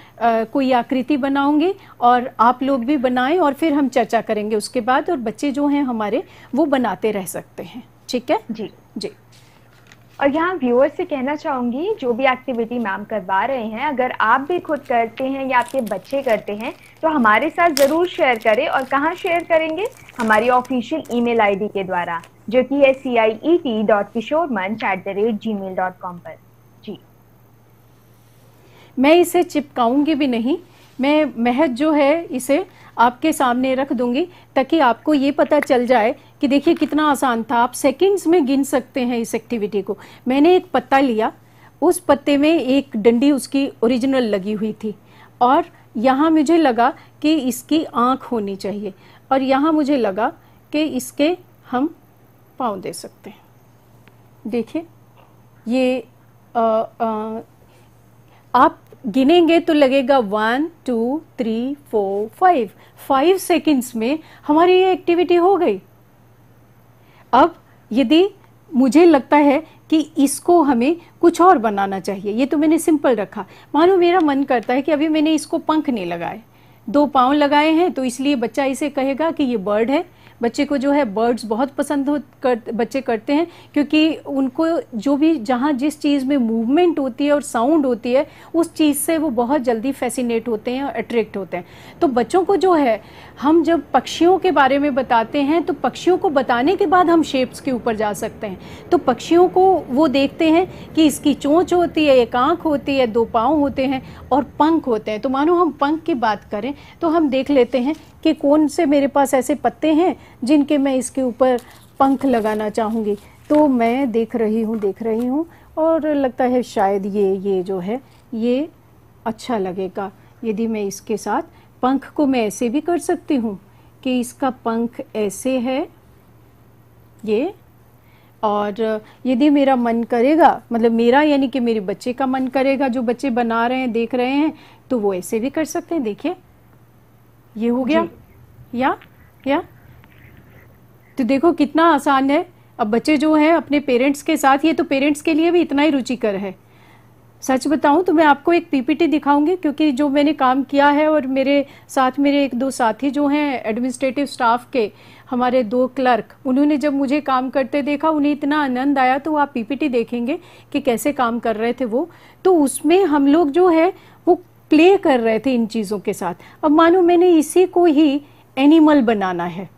Speaker 2: कोई आकृति बनाऊंगी और आप लोग भी बनाएं और फिर हम चर्चा करेंगे उसके बाद, और बच्चे जो हैं हमारे वो बनाते रह सकते हैं। ठीक है
Speaker 1: जी
Speaker 2: जी।
Speaker 1: और यहाँ व्यूअर से कहना चाहूंगी, जो भी एक्टिविटी मैम करवा रहे हैं, अगर आप भी खुद करते हैं या आपके बच्चे करते हैं तो हमारे साथ ज़रूर शेयर करें। और कहाँ शेयर करेंगे? हमारी ऑफिशियल ईमेल आईडी के द्वारा, जो कि है ciet.kishoremanch@gmail.com पर। जी,
Speaker 2: मैं इसे चिपकाऊंगी भी नहीं, मैं महज जो है इसे आपके सामने रख दूंगी ताकि आपको ये पता चल जाए कि देखिए कितना आसान था। आप सेकंड्स में गिन सकते हैं इस एक्टिविटी को। मैंने एक पत्ता लिया, उस पत्ते में एक डंडी उसकी ओरिजिनल लगी हुई थी, और यहाँ मुझे लगा कि इसकी आँख होनी चाहिए, और यहाँ मुझे लगा कि इसके हम पाँव दे सकते हैं। देखिए ये आप गिनेंगे तो लगेगा 1 2 3 4 5 सेकंड्स में हमारी ये एक्टिविटी हो गई। अब यदि मुझे लगता है कि इसको हमें कुछ और बनाना चाहिए, ये तो मैंने सिंपल रखा। मानो मेरा मन करता है कि अभी मैंने इसको पंख नहीं लगाए, 2 पाँव लगाए हैं, तो इसलिए बच्चा इसे कहेगा कि ये बर्ड है। बच्चे को जो है बर्ड्स बहुत पसंद बच्चे करते हैं, क्योंकि उनको जो भी जहाँ जिस चीज़ में मूवमेंट होती है और साउंड होती है उस चीज़ से वो बहुत जल्दी फैसिनेट होते हैं और अट्रैक्ट होते हैं। तो बच्चों को जो है, हम जब पक्षियों के बारे में बताते हैं तो पक्षियों को बताने के बाद हम शेप्स के ऊपर जा सकते हैं। तो पक्षियों को वो देखते हैं कि इसकी चोंच होती है, एक आँख होती है, 2 पाँव होते हैं और पंख होते हैं। तो मानो हम पंख की बात करें तो हम देख लेते हैं कि कौन से मेरे पास ऐसे पत्ते हैं जिनके मैं इसके ऊपर पंख लगाना चाहूँगी। तो मैं देख रही हूँ और लगता है शायद ये जो है ये अच्छा लगेगा। यदि मैं इसके साथ पंख को मैं ऐसे भी कर सकती हूँ कि इसका पंख ऐसे है ये, और यदि मेरा मन करेगा, मतलब मेरा यानी कि मेरे बच्चे का मन करेगा, जो बच्चे बना रहे हैं देख रहे हैं, तो वो ऐसे भी कर सकते हैं। देखिए ये हो गया या तो देखो कितना आसान है। अब बच्चे जो हैं अपने पेरेंट्स के साथ, ये तो पेरेंट्स के लिए भी इतना ही रुचिकर है। सच बताऊं तो मैं आपको एक पीपीटी दिखाऊंगी, क्योंकि जो मैंने काम किया है और मेरे साथ मेरे 1-2 साथी जो हैं एडमिनिस्ट्रेटिव स्टाफ के, हमारे 2 क्लर्क, उन्होंने जब मुझे काम करते देखा उन्हें इतना आनंद आया। तो आप पीपीटी देखेंगे कि कैसे काम कर रहे थे वो। तो उसमें हम लोग जो है वो प्ले कर रहे थे इन चीज़ों के साथ। अब मानो मैंने इसी को ही एनिमल बनाना है।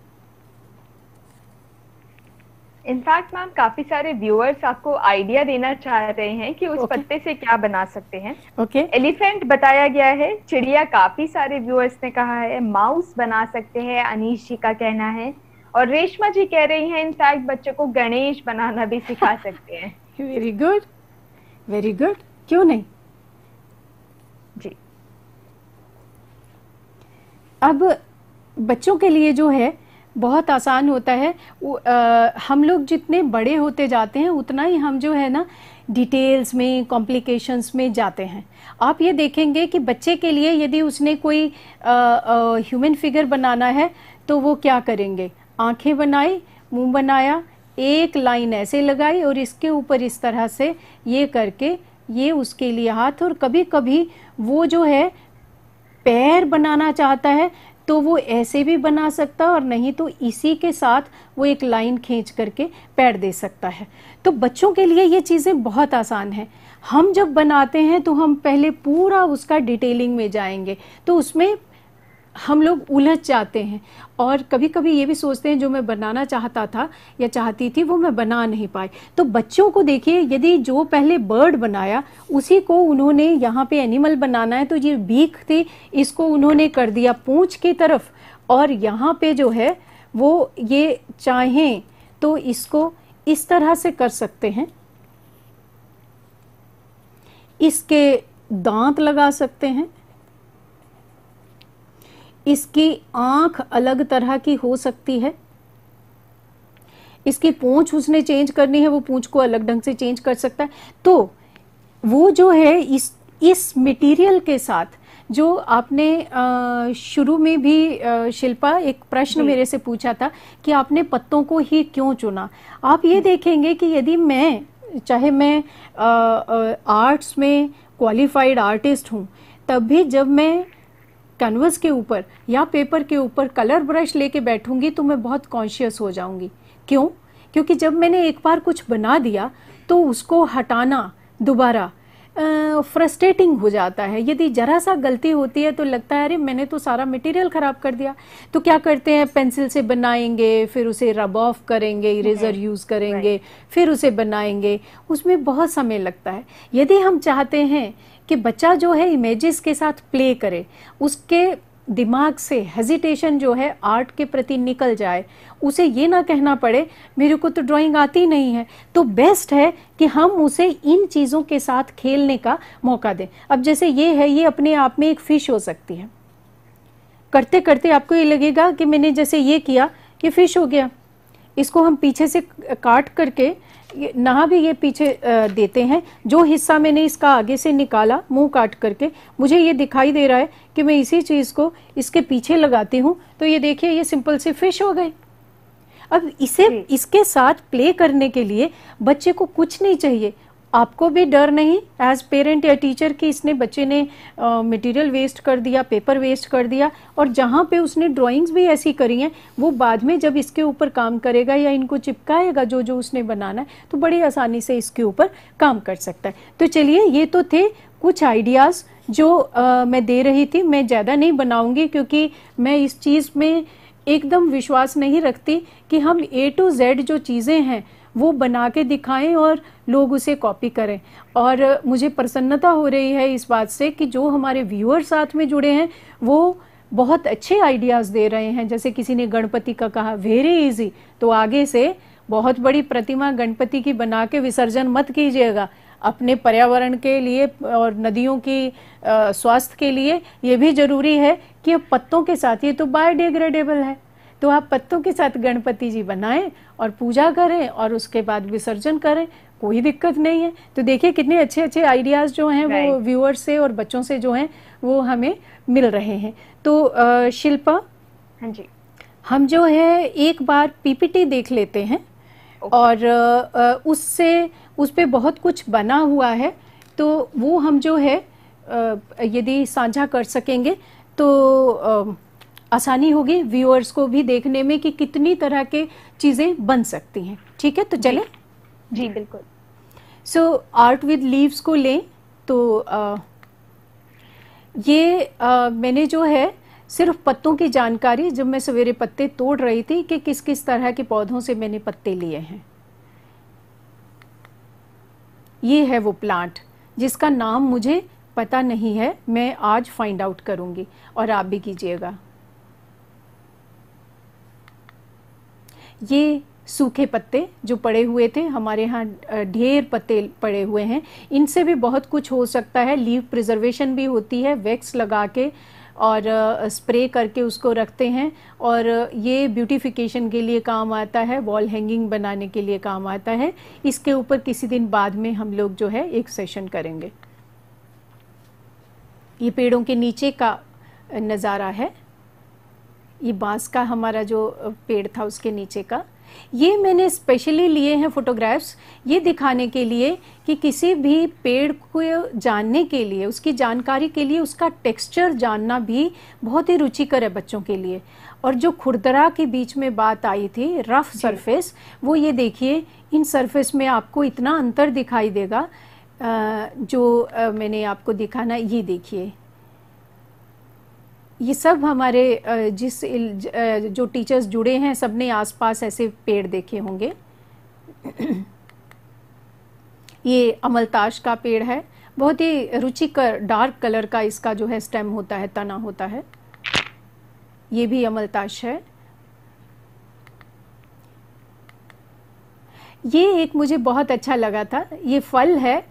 Speaker 1: इनफैक्ट मैम काफी सारे व्यूअर्स आपको आइडिया देना चाह रहे हैं कि उस पत्ते से क्या बना सकते हैं। एलिफेंट बताया गया है, चिड़िया काफी सारे व्यूअर्स ने कहा है, माउस बना सकते हैं, अनीश जी का कहना है, और रेशमा जी कह रही हैं इनफैक्ट बच्चों को गणेश बनाना भी सिखा सकते हैं।
Speaker 2: वेरी गुड, वेरी गुड, क्यों नहीं
Speaker 1: जी।
Speaker 2: अब बच्चों के लिए जो है बहुत आसान होता है। हम लोग जितने बड़े होते जाते हैं उतना ही हम जो है ना डिटेल्स में, कॉम्प्लिकेशंस में जाते हैं। आप ये देखेंगे कि बच्चे के लिए यदि उसने कोई ह्यूमन फिगर बनाना है तो वो क्या करेंगे, आंखें बनाई, मुंह बनाया, एक लाइन ऐसे लगाई और इसके ऊपर इस तरह से ये करके ये उसके लिए हाथ, और कभी कभी वो जो है पैर बनाना चाहता है तो वो ऐसे भी बना सकता है, और नहीं तो इसी के साथ वो एक लाइन खींच करके पैर दे सकता है। तो बच्चों के लिए ये चीज़ें बहुत आसान हैं। हम जब बनाते हैं तो हम पहले पूरा उसका डिटेलिंग में जाएंगे, तो उसमें हम लोग उलझ जाते हैं और कभी कभी ये भी सोचते हैं जो मैं बनाना चाहता था या चाहती थी वो मैं बना नहीं पाई। तो बच्चों को देखिए, यदि जो पहले बर्ड बनाया उसी को उन्होंने यहाँ पे एनिमल बनाना है, तो ये बीक थी, इसको उन्होंने कर दिया पूंछ की तरफ, और यहाँ पे जो है वो ये चाहें तो इसको इस तरह से कर सकते हैं, इसके दांत लगा सकते हैं, इसकी आंख अलग तरह की हो सकती है, इसकी पूंछ उसने चेंज करनी है, वो पूंछ को अलग ढंग से चेंज कर सकता है। तो वो जो है इस मटेरियल के साथ जो आपने शुरू में भी शिल्पा एक प्रश्न मेरे से पूछा था कि आपने पत्तों को ही क्यों चुना। आप ये देखेंगे कि यदि चाहे मैं आर्ट्स में क्वालिफाइड आर्टिस्ट हूँ, तब भी जब मैं कैनवस के ऊपर या पेपर के ऊपर कलर ब्रश लेके बैठूंगी तो मैं बहुत कॉन्शियस हो जाऊंगी। क्यों? क्योंकि जब मैंने एक बार कुछ बना दिया तो उसको हटाना दोबारा फ्रस्ट्रेटिंग हो जाता है। यदि जरा सा गलती होती है तो लगता है अरे मैंने तो सारा मटेरियल ख़राब कर दिया। तो क्या करते हैं, पेंसिल से बनाएंगे, फिर उसे रब ऑफ करेंगे, इरेजर यूज़ करेंगे, फिर उसे बनाएंगे, उसमें बहुत समय लगता है। यदि हम चाहते हैं कि बच्चा जो है इमेजेस के साथ प्ले करे, उसके दिमाग से हेजिटेशन जो है आर्ट के प्रति निकल जाए, उसे ये ना कहना पड़े मेरे को तो ड्राइंग आती नहीं है, तो बेस्ट है कि हम उसे इन चीज़ों के साथ खेलने का मौका दें। अब जैसे ये है, ये अपने आप में एक फिश हो सकती है। करते करते आपको ये लगेगा कि मैंने जैसे ये किया, ये फिश हो गया। इसको हम पीछे से काट करके नहा भी ये पीछे देते हैं। जो हिस्सा मैंने इसका आगे से निकाला मुंह काट करके, मुझे ये दिखाई दे रहा है कि मैं इसी चीज़ को इसके पीछे लगाती हूँ, तो ये देखिए ये सिंपल सी फिश हो गई। अब इसके साथ प्ले करने के लिए बच्चे को कुछ नहीं चाहिए, आपको भी डर नहीं एज पेरेंट या टीचर कि इसने बच्चे ने मटेरियल वेस्ट कर दिया, पेपर वेस्ट कर दिया। और जहाँ पे उसने ड्राइंग्स भी ऐसी करी हैं, वो बाद में जब इसके ऊपर काम करेगा या इनको चिपकाएगा जो जो उसने बनाना है, तो बड़ी आसानी से इसके ऊपर काम कर सकता है। तो चलिए, ये तो थे कुछ आइडियाज़ जो मैं दे रही थी। मैं ज़्यादा नहीं बनाऊँगी क्योंकि मैं इस चीज़ में एकदम विश्वास नहीं रखती कि हम A to Z जो चीज़ें हैं वो बना के दिखाएं और लोग उसे कॉपी करें। और मुझे प्रसन्नता हो रही है इस बात से कि जो हमारे व्यूअर्स साथ में जुड़े हैं वो बहुत अच्छे आइडियाज़ दे रहे हैं। जैसे किसी ने गणपति का कहा, वेरी इजी, तो आगे से बहुत बड़ी प्रतिमा गणपति की बना के विसर्जन मत कीजिएगा। अपने पर्यावरण के लिए और नदियों की स्वास्थ्य के लिए ये भी ज़रूरी है कि अब पत्तों के साथ, ये तो बायोडिग्रेडेबल है, तो आप पत्तों के साथ गणपति जी बनाएं और पूजा करें और उसके बाद विसर्जन करें, कोई दिक्कत नहीं है। तो देखिए कितने अच्छे अच्छे आइडियाज़ जो हैं वो व्यूअर्स से और बच्चों से जो हैं वो हमें मिल रहे हैं। तो शिल्पा,
Speaker 1: हाँ जी,
Speaker 2: हम जो है एक बार पीपीटी देख लेते हैं और उससे उस पे बहुत कुछ बना हुआ है, तो वो हम जो है यदि साझा कर सकेंगे तो आसानी होगी व्यूअर्स को भी देखने में कि कितनी तरह के चीज़ें बन सकती हैं। ठीक है, तो चलें।
Speaker 1: जी बिल्कुल।
Speaker 2: सो आर्ट विद लीव्स को लें तो ये मैंने जो है सिर्फ पत्तों की जानकारी, जब मैं सवेरे पत्ते तोड़ रही थी कि किस किस तरह के पौधों से मैंने पत्ते लिए हैं। ये है वो प्लांट जिसका नाम मुझे पता नहीं है, मैं आज फाइंड आउट करूंगी और आप भी कीजिएगा। ये सूखे पत्ते जो पड़े हुए थे, हमारे यहाँ ढेर पत्ते पड़े हुए हैं, इनसे भी बहुत कुछ हो सकता है। लीव प्रिजर्वेशन भी होती है, वैक्स लगा के और स्प्रे करके उसको रखते हैं, और ये ब्यूटिफिकेशन के लिए काम आता है, वॉल हैंगिंग बनाने के लिए काम आता है। इसके ऊपर किसी दिन बाद में हम लोग जो है एक सेशन करेंगे। ये पेड़ों के नीचे का नज़ारा है, ये बांस का हमारा जो पेड़ था उसके नीचे का। ये मैंने स्पेशली लिए हैं फोटोग्राफ्स, ये दिखाने के लिए कि किसी भी पेड़ को जानने के लिए, उसकी जानकारी के लिए उसका टेक्सचर जानना भी बहुत ही रुचिकर है बच्चों के लिए। और जो खुरदरा के बीच में बात आई थी, रफ सरफेस, वो ये देखिए, इन सरफेस में आपको इतना अंतर दिखाई देगा जो मैंने आपको दिखाना। ये देखिए, ये सब हमारे जो टीचर्स जुड़े हैं सब ने आसपास ऐसे पेड़ देखे होंगे। ये अमलताश का पेड़ है, बहुत ही रुचिकर डार्क कलर का इसका जो है स्टेम होता है, तना होता है। ये भी अमलताश है। ये एक मुझे बहुत अच्छा लगा था, ये फल है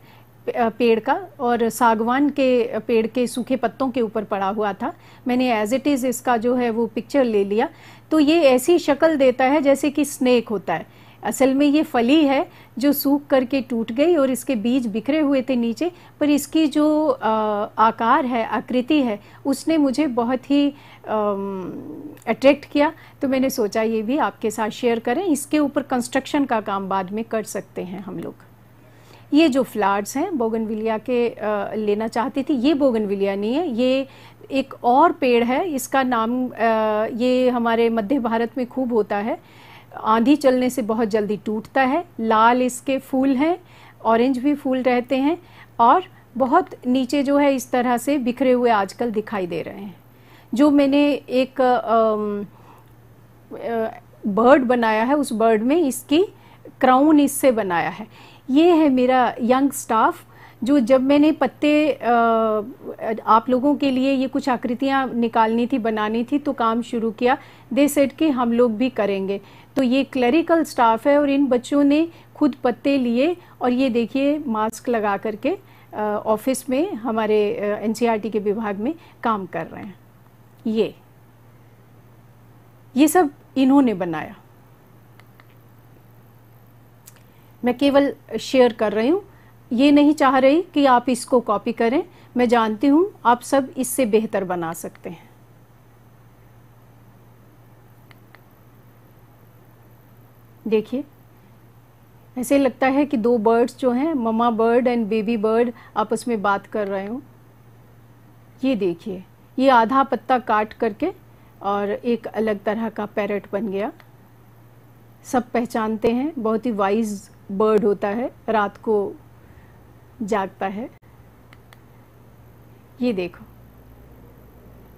Speaker 2: पेड़ का और सागवान के पेड़ के सूखे पत्तों के ऊपर पड़ा हुआ था। मैंने एज इट इज़ इसका जो है वो पिक्चर ले लिया, तो ये ऐसी शक्ल देता है जैसे कि स्नेक होता है, असल में ये फली है जो सूख करके टूट गई और इसके बीज बिखरे हुए थे नीचे, पर इसकी जो आकार है, आकृति है, उसने मुझे बहुत ही अट्रैक्ट किया। तो मैंने सोचा ये भी आपके साथ शेयर करें। इसके ऊपर कंस्ट्रक्शन का काम बाद में कर सकते हैं हम लोग। ये जो फ्लावर्स हैं बोगनविलिया के लेना चाहती थी, ये बोगनविलिया नहीं है, ये एक और पेड़ है। इसका नाम ये हमारे मध्य भारत में खूब होता है, आंधी चलने से बहुत जल्दी टूटता है। लाल इसके फूल हैं, ऑरेंज भी फूल रहते हैं, और बहुत नीचे जो है इस तरह से बिखरे हुए आजकल दिखाई दे रहे हैं। जो मैंने एक बर्ड बनाया है, उस बर्ड में इसकी क्राउन इससे बनाया है। ये है मेरा यंग स्टाफ, जो जब मैंने पत्ते आप लोगों के लिए ये कुछ आकृतियाँ निकालनी थी, बनानी थी, तो काम शुरू किया। दे सेड कि हम लोग भी करेंगे। तो ये क्लरिकल स्टाफ है और इन बच्चों ने खुद पत्ते लिए और ये देखिए मास्क लगा करके ऑफिस में हमारे एनसीईआरटी के विभाग में काम कर रहे हैं। ये सब इन्होंने बनाया, मैं केवल शेयर कर रही हूँ। ये नहीं चाह रही कि आप इसको कॉपी करें, मैं जानती हूँ आप सब इससे बेहतर बना सकते हैं। देखिए, ऐसे लगता है कि दो बर्ड्स जो हैं, mama bird and baby bird, आपस में बात कर रहे हो। ये देखिए, ये आधा पत्ता काट करके और एक अलग तरह का पैरट बन गया। सब पहचानते हैं, बहुत ही वाइज बर्ड होता है, रात को जागता है। ये देखो,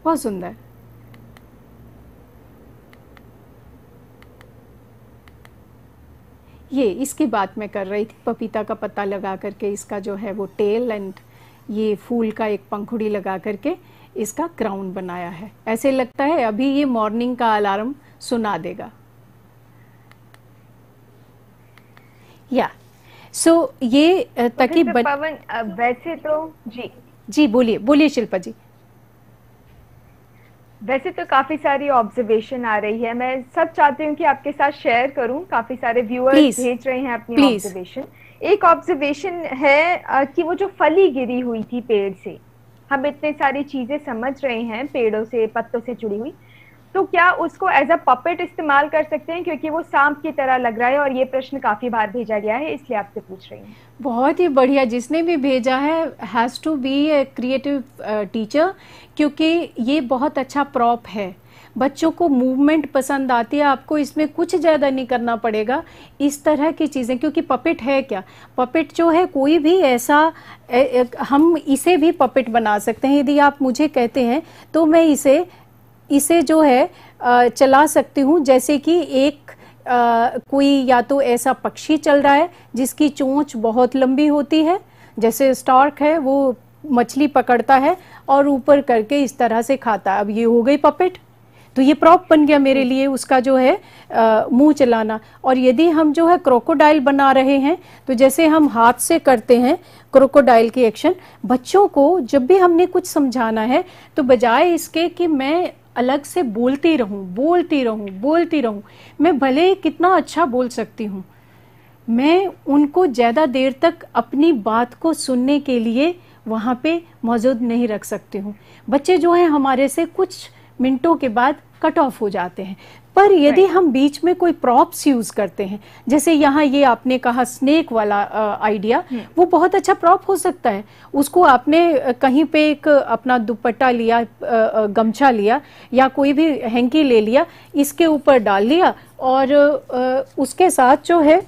Speaker 2: बहुत सुंदर। ये इसकी बात मैं कर रही थी, पपीता का पत्ता लगा करके इसका जो है वो टेल एंड ये फूल का एक पंखुड़ी लगा करके इसका क्राउन बनाया है। ऐसे लगता है अभी ये मॉर्निंग का अलार्म सुना देगा। या ये ताकि
Speaker 1: पवन, वैसे तो
Speaker 2: जी बोलिए शिल्पा जी।
Speaker 1: वैसे तो काफी सारी ऑब्जर्वेशन आ रही है, मैं सब चाहती हूँ कि आपके साथ शेयर करूँ। काफी सारे व्यूअर्स भेज रहे हैं अपनी ऑब्जर्वेशन। एक ऑब्जर्वेशन है कि वो जो फली गिरी हुई थी पेड़ से, हम इतने सारी चीजें समझ रहे हैं पेड़ों से, पत्तों से जुड़ी हुई, तो क्या उसको एज अ पपेट इस्तेमाल कर सकते हैं? क्योंकि वो सांप की तरह लग रहा है और ये प्रश्न काफी बार भेजा गया है, इसलिए आपसे पूछ रही हूँ।
Speaker 2: बहुत ही बढ़िया, जिसने भी भेजा है has to be a creative teacher, क्योंकि ये बहुत अच्छा प्रॉप है। बच्चों को मूवमेंट पसंद आती है, आपको इसमें कुछ ज़्यादा नहीं करना पड़ेगा। इस तरह की चीज़ें, क्योंकि पपेट है क्या, पपेट जो है कोई भी ऐसा, हम इसे भी पपेट बना सकते हैं। यदि आप मुझे कहते हैं तो मैं इसे जो है चला सकती हूँ, जैसे कि एक कोई या तो ऐसा पक्षी चल रहा है जिसकी चोंच बहुत लंबी होती है, जैसे स्टार्क है, वो मछली पकड़ता है और ऊपर करके इस तरह से खाता है। अब ये हो गई पपेट, तो ये प्रॉप बन गया मेरे लिए उसका जो है मुंह चलाना। और यदि हम जो है क्रोकोडाइल बना रहे हैं, तो जैसे हम हाथ से करते हैं क्रोकोडाइल की एक्शन, बच्चों को जब भी हमने कुछ समझाना है तो बजाय इसके कि मैं अलग से बोलती रहूं, मैं भले कितना अच्छा बोल सकती हूँ, मैं उनको ज़्यादा देर तक अपनी बात को सुनने के लिए वहाँ पे मौजूद नहीं रख सकती हूँ। बच्चे जो हैं हमारे से कुछ मिनटों के बाद कट ऑफ हो जाते हैं। पर यदि हम बीच में कोई प्रॉप्स यूज करते हैं, जैसे यहाँ ये आपने कहा स्नेक वाला आइडिया, वो बहुत अच्छा प्रॉप हो सकता है। उसको आपने कहीं पे एक अपना दुपट्टा लिया, गमछा लिया या कोई भी हैंकी ले लिया, इसके ऊपर डाल लिया और उसके साथ जो है,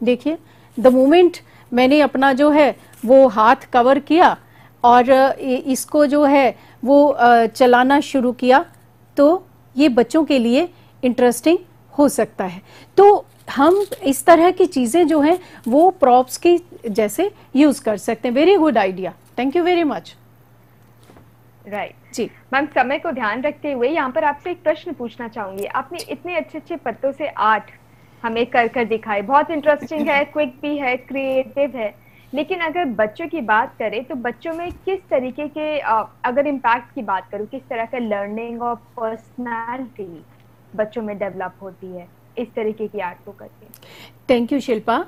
Speaker 2: देखिए द मोमेंट मैंने अपना जो है वो हाथ कवर किया और इसको जो है वो चलाना शुरू किया, तो ये बच्चों के लिए इंटरेस्टिंग हो सकता है। तो हम इस तरह की चीज़ें जो हैं वो प्रॉप्स की जैसे यूज़ कर सकते हैं। Very good idea, thank you very much.
Speaker 1: Right जी मैम, समय को ध्यान रखते हुए यहाँ पर आपसे एक प्रश्न पूछना चाहूंगी। आपने इतने अच्छे अच्छे पत्तों से आर्ट हमें कर दिखाए, बहुत इंटरेस्टिंग है, क्विक भी है, क्रिएटिव है, लेकिन अगर बच्चों की बात करें तो बच्चों में किस तरीके के, अगर इम्पैक्ट की बात करूं, किस तरह का लर्निंग और पर्सनालिटी बच्चों में डेवलप होती है? इस तरीके की आर्ट को करके?
Speaker 2: Thank you Shilpa.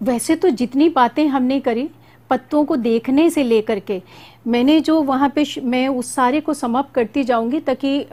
Speaker 2: वैसे तो जितनी बातें हमने करी पत्तों को देखने से लेकर के, मैंने जो वहाँ पे मैं उस सारे को समाप्त करती जाऊंगी ताकि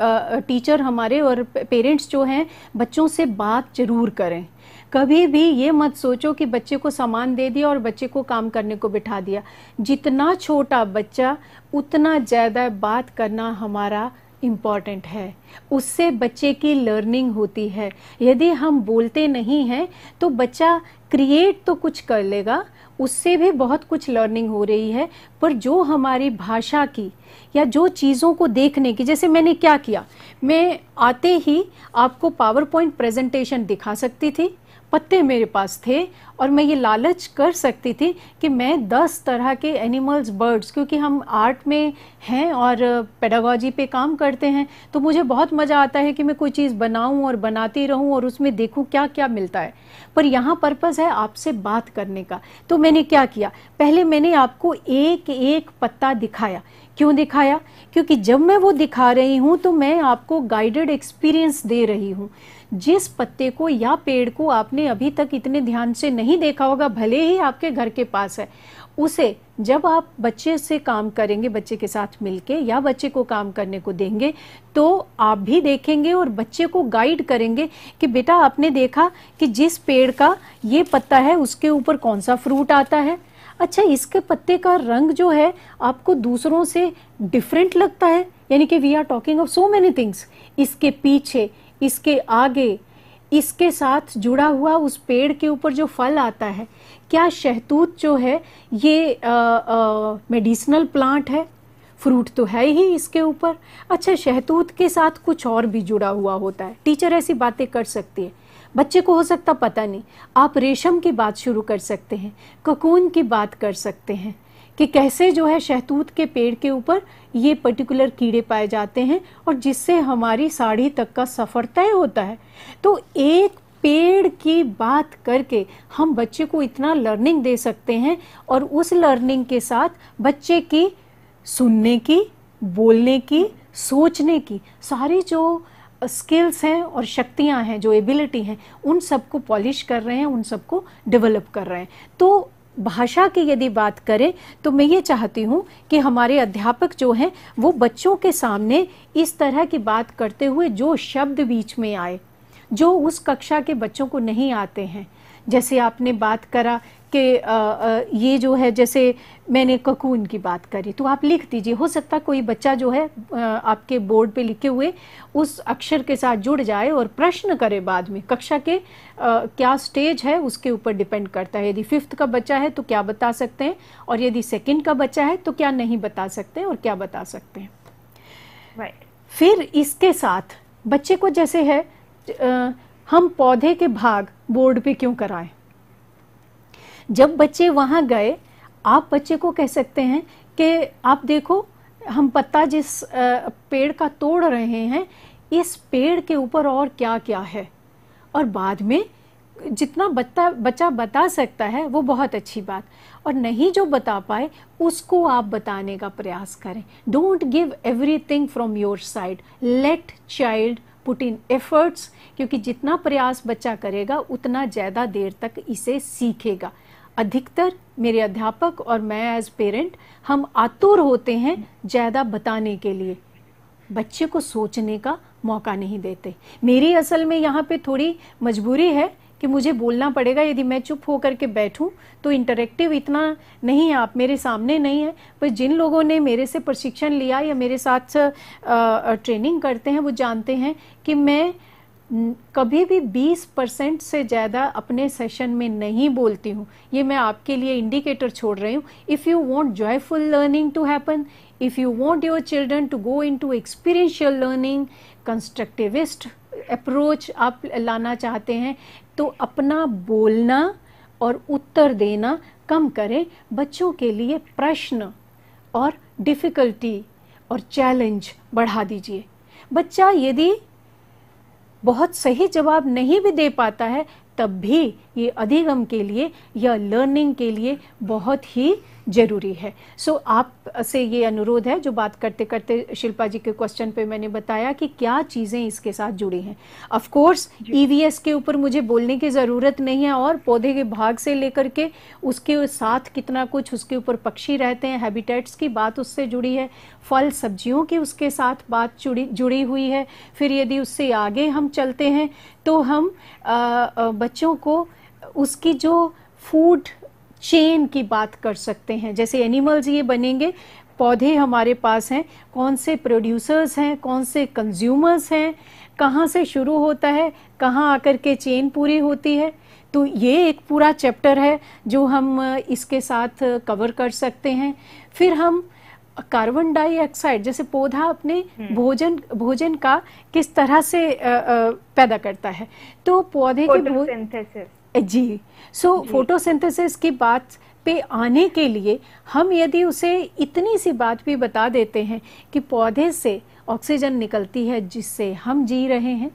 Speaker 2: टीचर हमारे और पेरेंट्स जो हैं बच्चों से बात जरूर करें। कभी भी ये मत सोचो कि बच्चे को सामान दे दिया और बच्चे को काम करने को बिठा दिया। जितना छोटा बच्चा उतना ज़्यादा बात करना हमारा इम्पॉर्टेंट है, उससे बच्चे की लर्निंग होती है। यदि हम बोलते नहीं हैं तो बच्चा क्रिएट तो कुछ कर लेगा, उससे भी बहुत कुछ लर्निंग हो रही है, पर जो हमारी भाषा की या जो चीज़ों को देखने की, जैसे मैंने क्या किया, मैं आते ही आपको पावर पॉइंट प्रेजेंटेशन दिखा सकती थी, पत्ते मेरे पास थे और मैं ये लालच कर सकती थी कि मैं 10 तरह के एनिमल्स, बर्ड्स, क्योंकि हम आर्ट में हैं और पेडागोजी पे काम करते हैं तो मुझे बहुत मज़ा आता है कि मैं कोई चीज़ बनाऊं और बनाती रहूं और उसमें देखूं क्या क्या मिलता है। पर यहाँ पर्पज़ है आपसे बात करने का। तो मैंने क्या किया, पहले मैंने आपको एक एक पत्ता दिखाया। क्यों दिखाया? क्योंकि जब मैं वो दिखा रही हूँ तो मैं आपको गाइडेड एक्सपीरियंस दे रही हूँ। जिस पत्ते को या पेड़ को आपने अभी तक इतने ध्यान से नहीं देखा होगा, भले ही आपके घर के पास है, उसे जब आप बच्चे से काम करेंगे, बच्चे के साथ मिलके या बच्चे को काम करने को देंगे, तो आप भी देखेंगे और बच्चे को गाइड करेंगे कि बेटा आपने देखा कि जिस पेड़ का ये पत्ता है उसके ऊपर कौन सा फ्रूट आता है। अच्छा, इसके पत्ते का रंग जो है आपको दूसरों से डिफरेंट लगता है, यानी कि we are talking of so many things. इसके पीछे, इसके आगे, इसके साथ जुड़ा हुआ उस पेड़ के ऊपर जो फल आता है, क्या शहतूत जो है ये मेडिसिनल प्लांट है? फ्रूट तो है ही इसके ऊपर। अच्छा, शहतूत के साथ कुछ और भी जुड़ा हुआ होता है। टीचर ऐसी बातें कर सकती है, बच्चे को हो सकता पता नहीं। आप रेशम की बात शुरू कर सकते हैं, ककून की बात कर सकते हैं कि कैसे जो है शहतूत के पेड़ के ऊपर ये पर्टिकुलर कीड़े पाए जाते हैं और जिससे हमारी साड़ी तक का सफ़र तय होता है। तो एक पेड़ की बात करके हम बच्चे को इतना लर्निंग दे सकते हैं और उस लर्निंग के साथ बच्चे की सुनने की, बोलने की, सोचने की सारी जो स्किल्स हैं और शक्तियां हैं, जो एबिलिटी हैं, उन सबको पॉलिश कर रहे हैं, उन सबको डेवलप कर रहे हैं। तो भाषा की यदि बात करें तो मैं ये चाहती हूँ कि हमारे अध्यापक जो हैं वो बच्चों के सामने इस तरह की बात करते हुए जो शब्द बीच में आए, जो उस कक्षा के बच्चों को नहीं आते हैं, जैसे आपने बात करा कि ये जो है, जैसे मैंने ककून की बात करी, तो आप लिख दीजिए। हो सकता कोई बच्चा जो है आपके बोर्ड पे लिखे हुए उस अक्षर के साथ जुड़ जाए और प्रश्न करे बाद में। कक्षा के क्या स्टेज है उसके ऊपर डिपेंड करता है। यदि 5th का बच्चा है तो क्या बता सकते हैं, और यदि 2nd का बच्चा है तो क्या नहीं बता सकते और क्या बता सकते हैं। फिर इसके साथ बच्चे को, जैसे है हम पौधे के भाग बोर्ड पे क्यों कराएं? जब बच्चे वहां गए, आप बच्चे को कह सकते हैं कि आप देखो, हम पत्ता जिस पेड़ का तोड़ रहे हैं, इस पेड़ के ऊपर और क्या क्या है, और बाद में जितना बच्चा बता सकता है वो बहुत अच्छी बात, और नहीं जो बता पाए उसको आप बताने का प्रयास करें। Don't give everything from your side, let child put in efforts, क्योंकि जितना प्रयास बच्चा करेगा उतना ज़्यादा देर तक इसे सीखेगा। अधिकतर मेरे अध्यापक और मैं एज पेरेंट, हम आतुर होते हैं ज़्यादा बताने के लिए, बच्चे को सोचने का मौका नहीं देते। मेरी असल में यहाँ पे थोड़ी मजबूरी है कि मुझे बोलना पड़ेगा। यदि मैं चुप होकर के बैठूं तो इंटरेक्टिव इतना नहीं है, आप मेरे सामने नहीं है, पर जिन लोगों ने मेरे से प्रशिक्षण लिया या मेरे साथ ट्रेनिंग करते हैं वो जानते हैं कि मैं कभी भी 20% से ज़्यादा अपने सेशन में नहीं बोलती हूँ। ये मैं आपके लिए इंडिकेटर छोड़ रही हूँ। If you want joyful learning to happen, if you want your children to go into experiential learning, constructivist approach आप लाना चाहते हैं, तो अपना बोलना और उत्तर देना कम करें। बच्चों के लिए प्रश्न और डिफ़िकल्टी और चैलेंज बढ़ा दीजिए। बच्चा यदि बहुत सही जवाब नहीं भी दे पाता है तब भी ये अधिगम के लिए या लर्निंग के लिए बहुत ही जरूरी है। सो आप से ये अनुरोध है, जो बात करते करते शिल्पा जी के क्वेश्चन पे मैंने बताया कि क्या चीज़ें इसके साथ जुड़ी हैं। ऑफ कोर्स ईवीएस के ऊपर मुझे बोलने की ज़रूरत नहीं है, और पौधे के भाग से लेकर के उसके साथ कितना कुछ, उसके ऊपर पक्षी रहते हैं, हैबिटेट्स की बात उससे जुड़ी है, फल सब्जियों की उसके साथ बात जुड़ी हुई है। फिर यदि उससे आगे हम चलते हैं तो हम बच्चों को उसकी जो फूड चेन की बात कर सकते हैं। जैसे एनिमल्स ये बनेंगे, पौधे हमारे पास हैं, कौन से प्रोड्यूसर्स हैं, कौन से कंज्यूमर्स हैं, कहाँ से शुरू होता है, कहाँ आकर के चेन पूरी होती है। तो ये एक पूरा चैप्टर है जो हम इसके साथ कवर कर सकते हैं। फिर हम कार्बन डाइऑक्साइड, जैसे पौधा अपने भोजन का किस तरह से पैदा करता है, तो पौधे के जी फोटोसिंथेसिस की बात पे आने के लिए हम यदि उसे इतनी सी बात भी बता देते हैं कि पौधे से ऑक्सीजन निकलती है जिससे हम जी रहे हैं,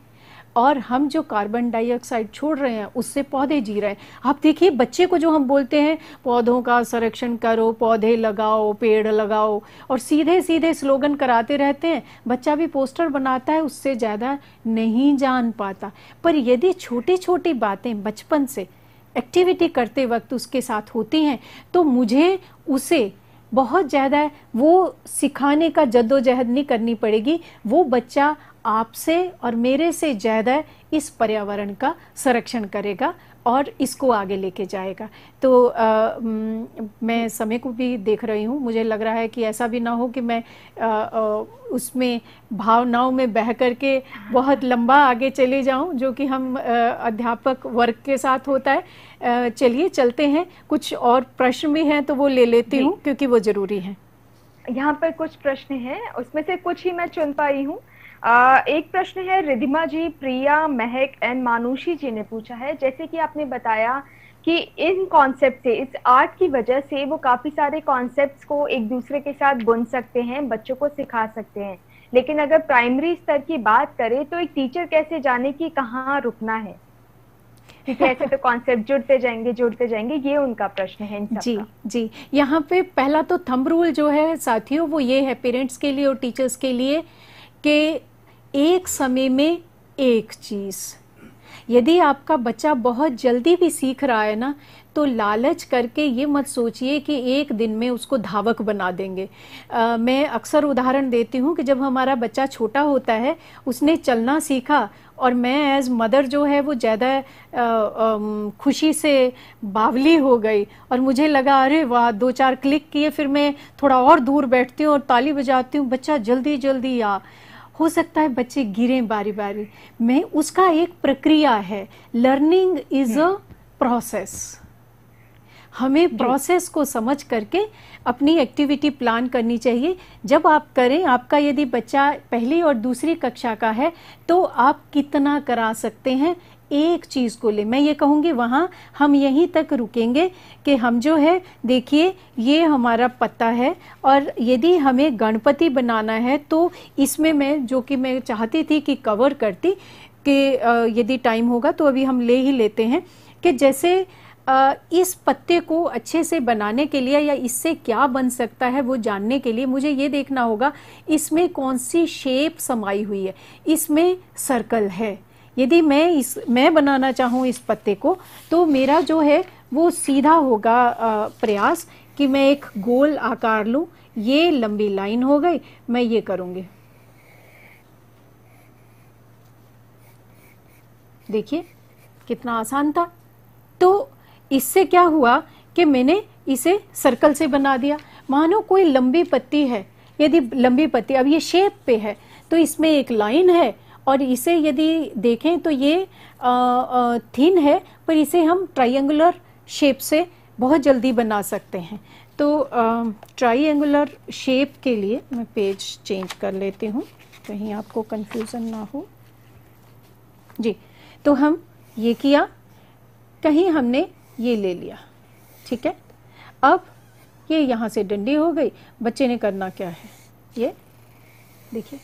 Speaker 2: और हम जो कार्बन डाइऑक्साइड छोड़ रहे हैं उससे पौधे जी रहे हैं। आप देखिए, बच्चे को जो हम बोलते हैं पौधों का संरक्षण करो, पौधे लगाओ, पेड़ लगाओ, और सीधे सीधे स्लोगन कराते रहते हैं, बच्चा भी पोस्टर बनाता है, उससे ज़्यादा नहीं जान पाता। पर यदि छोटी छोटी बातें बचपन से एक्टिविटी करते वक्त उसके साथ होती हैं तो मुझे उसे बहुत ज़्यादा वो सिखाने का जद्दोजहद नहीं करनी पड़ेगी। वो बच्चा आपसे और मेरे से ज़्यादा इस पर्यावरण का संरक्षण करेगा और इसको आगे लेके जाएगा। तो मैं समय को भी देख रही हूँ, मुझे लग रहा है कि ऐसा भी ना हो कि मैं उसमें भावनाओं में बह करके बहुत लंबा आगे चले जाऊँ, जो कि हम अध्यापक वर्ग के साथ होता है। चलिए चलते हैं, कुछ और प्रश्न भी हैं तो वो ले लेती हूँ क्योंकि वो ज़रूरी हैं।
Speaker 1: यहाँ पर कुछ प्रश्न हैं, उसमें से कुछ ही मैं चुन पाई हूँ। एक प्रश्न है रिधिमा जी, प्रिया, महक एंड मानुषी जी ने पूछा है, जैसे कि आपने बताया कि इन कॉन्सेप्ट से, इस आर्ट की वजह से वो काफी सारे कॉन्सेप्ट्स को एक दूसरे के साथ बुन सकते हैं, बच्चों को सिखा सकते हैं, लेकिन अगर प्राइमरी स्तर की बात करें तो एक टीचर कैसे जाने कि कहाँ रुकना है, क्योंकि ऐसे तो कॉन्सेप्ट जुड़ते जाएंगे। ये उनका प्रश्न है इन सब
Speaker 2: जी
Speaker 1: का।
Speaker 2: जी, यहाँ पे पहला तो थंब रूल जो है साथियों वो ये है पेरेंट्स के लिए और टीचर्स के लिए कि एक समय में एक चीज़। यदि आपका बच्चा बहुत जल्दी भी सीख रहा है ना, तो लालच करके ये मत सोचिए कि एक दिन में उसको धावक बना देंगे। मैं अक्सर उदाहरण देती हूँ कि जब हमारा बच्चा छोटा होता है, उसने चलना सीखा और मैं एज मदर जो है वो ज़्यादा खुशी से बावली हो गई और मुझे लगा अरे वाह, 2-4 क्लिक किए, फिर मैं थोड़ा और दूर बैठती हूँ और ताली बजाती हूँ, बच्चा जल्दी जल्दी आ। हो सकता है बच्चे गिरें बारी बारी, मैं उसका एक प्रक्रिया है। Learning is a process. हमें प्रोसेस को समझ करके अपनी एक्टिविटी प्लान करनी चाहिए। जब आप करें, आपका यदि बच्चा पहली और दूसरी कक्षा का है तो आप कितना करा सकते हैं एक चीज़ को ले। मैं ये कहूँगी वहाँ हम यहीं तक रुकेंगे कि हम जो है, देखिए ये हमारा पत्ता है और यदि हमें गणपति बनाना है तो इसमें मैं जो कि मैं चाहती थी कि कवर करती कि यदि टाइम होगा तो अभी हम ले ही लेते हैं कि जैसे इस पत्ते को अच्छे से बनाने के लिए या इससे क्या बन सकता है वो जानने के लिए मुझे ये देखना होगा इसमें कौन सी शेप समाई हुई है। इसमें सर्कल है, यदि मैं बनाना चाहूँ इस पत्ते को तो मेरा जो है वो सीधा होगा प्रयास कि मैं एक गोल आकार लूँ। ये लंबी लाइन हो गई, मैं ये करूँगी, देखिए कितना आसान था। तो इससे क्या हुआ कि मैंने इसे सर्कल से बना दिया। मानो कोई लंबी पत्ती है, यदि लंबी पत्ती अब ये शेप पे है तो इसमें एक लाइन है और इसे यदि देखें तो ये थिन है, पर इसे हम ट्रायंगुलर शेप से बहुत जल्दी बना सकते हैं। तो ट्रायंगुलर शेप के लिए मैं पेज चेंज कर लेती हूँ, कहीं आपको कंफ्यूजन ना हो जी। तो हम ये किया, कहीं हमने ये ले लिया, ठीक है। अब ये यहाँ से डंडी हो गई, बच्चे ने करना क्या है, ये देखिए।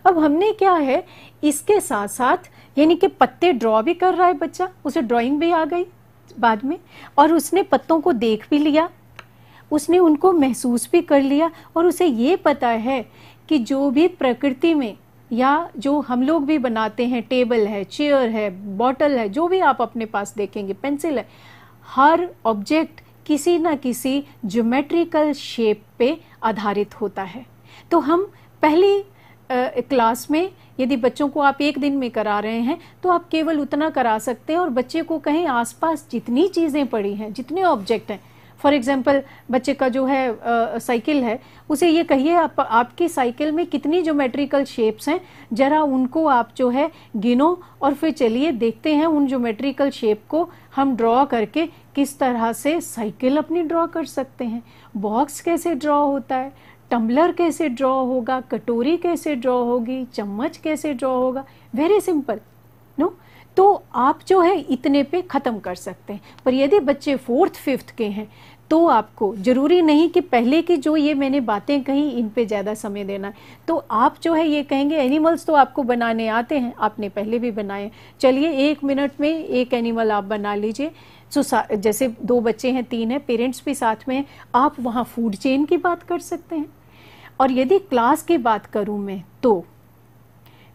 Speaker 2: अब हमने क्या है, इसके साथ साथ यानी कि पत्ते ड्रॉ भी कर रहा है बच्चा, उसे ड्राइंग भी आ गई बाद में, और उसने पत्तों को देख भी लिया, उसने उनको महसूस भी कर लिया, और उसे ये पता है कि जो भी प्रकृति में या जो हम लोग भी बनाते हैं, टेबल है, चेयर है, बॉटल है, जो भी आप अपने पास देखेंगे, पेंसिल है, हर ऑब्जेक्ट किसी ना किसी ज्योमेट्रिकल शेप पे आधारित होता है। तो हम पहली क्लास में यदि बच्चों को आप एक दिन में करा रहे हैं तो आप केवल उतना करा सकते हैं, और बच्चे को कहीं आसपास जितनी चीज़ें पड़ी हैं, जितने ऑब्जेक्ट हैं, फॉर एग्जांपल बच्चे का जो है साइकिल है, उसे ये कहिए आपकी साइकिल में कितनी ज्योमेट्रिकल शेप्स हैं, जरा उनको आप जो है गिनो, और फिर चलिए देखते हैं उन ज्योमेट्रिकल शेप को हम ड्रॉ करके किस तरह से साइकिल अपनी ड्रॉ कर सकते हैं। बॉक्स कैसे ड्रॉ होता है, टम्बलर कैसे ड्रॉ होगा, कटोरी कैसे ड्रॉ होगी, चम्मच कैसे ड्रॉ होगा, वेरी सिंपल नो। तो आप जो है इतने पे ख़त्म कर सकते हैं। पर यदि बच्चे 4th 5th के हैं तो आपको ज़रूरी नहीं कि पहले की जो ये मैंने बातें कही इन पे ज़्यादा समय देना है। तो आप जो है ये कहेंगे एनिमल्स तो आपको बनाने आते हैं, आपने पहले भी बनाए, चलिए 1 मिनट में एक एनिमल आप बना लीजिए। जैसे 2 बच्चे हैं, 3 हैं, पेरेंट्स भी साथ में हैं, आप वहाँ फूड चेन की बात कर सकते हैं। और यदि क्लास की बात करूँ मैं तो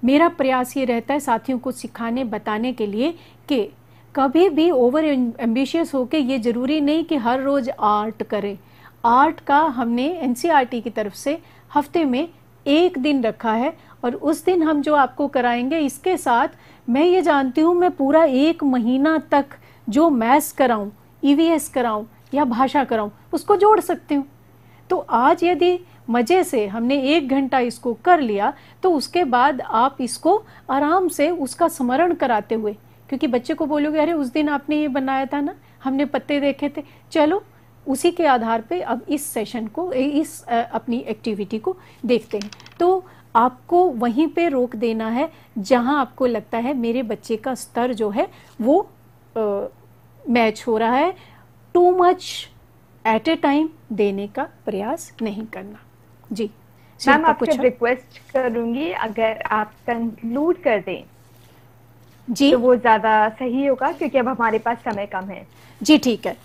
Speaker 2: मेरा प्रयास ये रहता है साथियों को सिखाने बताने के लिए कि कभी भी ओवर एम्बिशियस होके ये ज़रूरी नहीं कि हर रोज़ आर्ट करें। आर्ट का हमने एनसीईआरटी की तरफ से हफ्ते में 1 दिन रखा है, और उस दिन हम जो आपको कराएंगे, इसके साथ मैं ये जानती हूँ मैं पूरा 1 महीना तक जो मैथ्स कराऊँ, ईवीएस कराऊँ या भाषा कराऊँ, उसको जोड़ सकती हूँ। तो आज यदि मज़े से हमने 1 घंटा इसको कर लिया तो उसके बाद आप इसको आराम से उसका स्मरण कराते हुए, क्योंकि बच्चे को बोलोगे अरे उस दिन आपने ये बनाया था ना, हमने पत्ते देखे थे, चलो उसी के आधार पे अब इस सेशन को, इस अपनी एक्टिविटी को देखते हैं। तो आपको वहीं पे रोक देना है जहां आपको लगता है मेरे बच्चे का स्तर जो है वो मैच हो रहा है। Too much at a time देने का प्रयास नहीं करना। जी
Speaker 1: मैम, आपसे रिक्वेस्ट करूंगी अगर आप कंक्लूड कर दें
Speaker 2: जी
Speaker 1: तो वो ज्यादा सही होगा, क्योंकि अब हमारे पास समय कम है।
Speaker 2: जी ठीक है।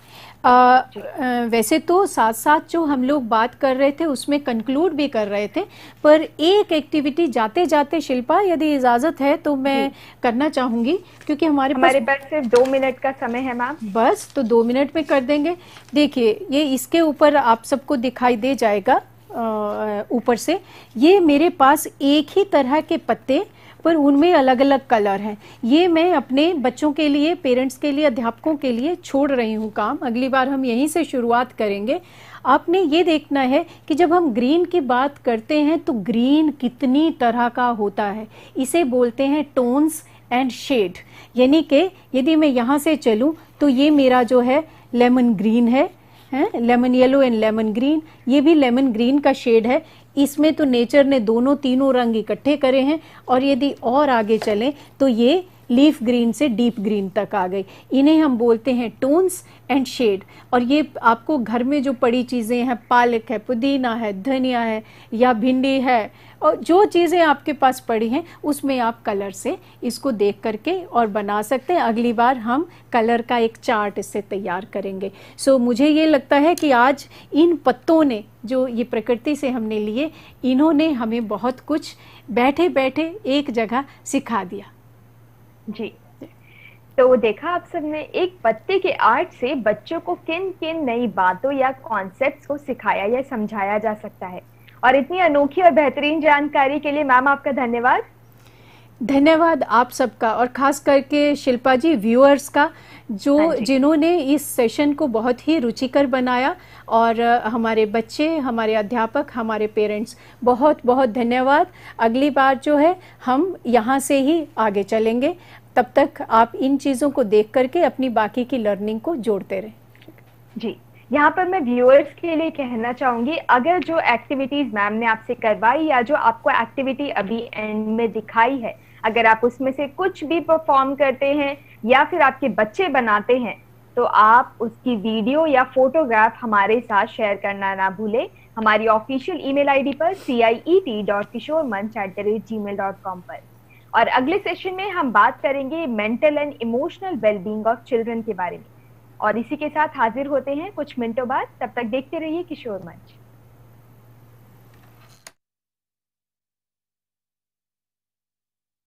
Speaker 2: वैसे तो साथ साथ जो हम लोग बात कर रहे थे उसमें कंक्लूड भी कर रहे थे, पर एक एक्टिविटी जाते जाते शिल्पा यदि इजाजत है तो मैं करना चाहूंगी, क्योंकि हमारे पास
Speaker 1: सिर्फ 2 मिनट का समय है मैम।
Speaker 2: बस, तो 2 मिनट में कर देंगे। देखिए ये इसके ऊपर आप सबको दिखाई दे जाएगा ऊपर से, ये मेरे पास एक ही तरह के पत्ते पर उनमें अलग अलग कलर हैं। ये मैं अपने बच्चों के लिए, पेरेंट्स के लिए, अध्यापकों के लिए छोड़ रही हूँ काम। अगली बार हम यहीं से शुरुआत करेंगे। आपने ये देखना है कि जब हम ग्रीन की बात करते हैं तो ग्रीन कितनी तरह का होता है। इसे बोलते हैं टोन्स एंड शेड। यानी कि यदि मैं यहाँ से चलूँ तो ये मेरा जो है लेमन ग्रीन है, lemon yellow and lemon green, ये भी लेमन ग्रीन का शेड है। इसमें तो नेचर ने तीनों रंग इकट्ठे करे हैं। और यदि और आगे चलें तो ये लीफ ग्रीन से डीप ग्रीन तक आ गई। इन्हें हम बोलते हैं टोन्स एंड शेड। और ये आपको घर में जो पड़ी चीज़ें हैं, पालक है, पुदीना है, धनिया है या भिंडी है, और जो चीज़ें आपके पास पड़ी हैं उसमें आप कलर से इसको देख करके और बना सकते हैं। अगली बार हम कलर का एक चार्ट इससे तैयार करेंगे। सो मुझे ये लगता है कि आज इन पत्तों ने जो ये प्रकृति से हमने लिए, इन्होंने हमें बहुत कुछ बैठे बैठे एक जगह सिखा दिया।
Speaker 1: जी, तो देखा आप सबने एक पत्ते के आर्ट से बच्चों को किन किन नई बातों या कॉन्सेप्ट्स को सिखाया या समझाया जा सकता है। और इतनी अनोखी और बेहतरीन जानकारी के लिए मैम आपका धन्यवाद।
Speaker 2: धन्यवाद आप सबका, और खास करके शिल्पा जी व्यूअर्स का, जो जिन्होंने इस सेशन को बहुत ही रुचिकर बनाया। और हमारे बच्चे, हमारे अध्यापक, हमारे पेरेंट्स, बहुत बहुत धन्यवाद। अगली बार जो है हम यहाँ से ही आगे चलेंगे। तब तक आप इन चीज़ों को देख करके अपनी बाकी की लर्निंग को जोड़ते रहें।
Speaker 1: जी, यहाँ पर मैं व्यूअर्स के लिए कहना चाहूंगी, अगर जो एक्टिविटीज मैम ने आपसे करवाई या जो आपको एक्टिविटी अभी एंड में दिखाई है, अगर आप उसमें से कुछ भी परफॉर्म करते हैं या फिर आपके बच्चे बनाते हैं, तो आप उसकी वीडियो या फोटोग्राफ हमारे साथ शेयर करना ना भूलें हमारी ऑफिशियल ईमेल आईडी पर ciet.kishoremanch@gmail.com पर। और अगले सेशन में हम बात करेंगे mental and emotional wellbeing of children के बारे में। और इसी के साथ हाजिर होते हैं कुछ मिनटों बाद। तब तक देखते रहिए किशोर मंच।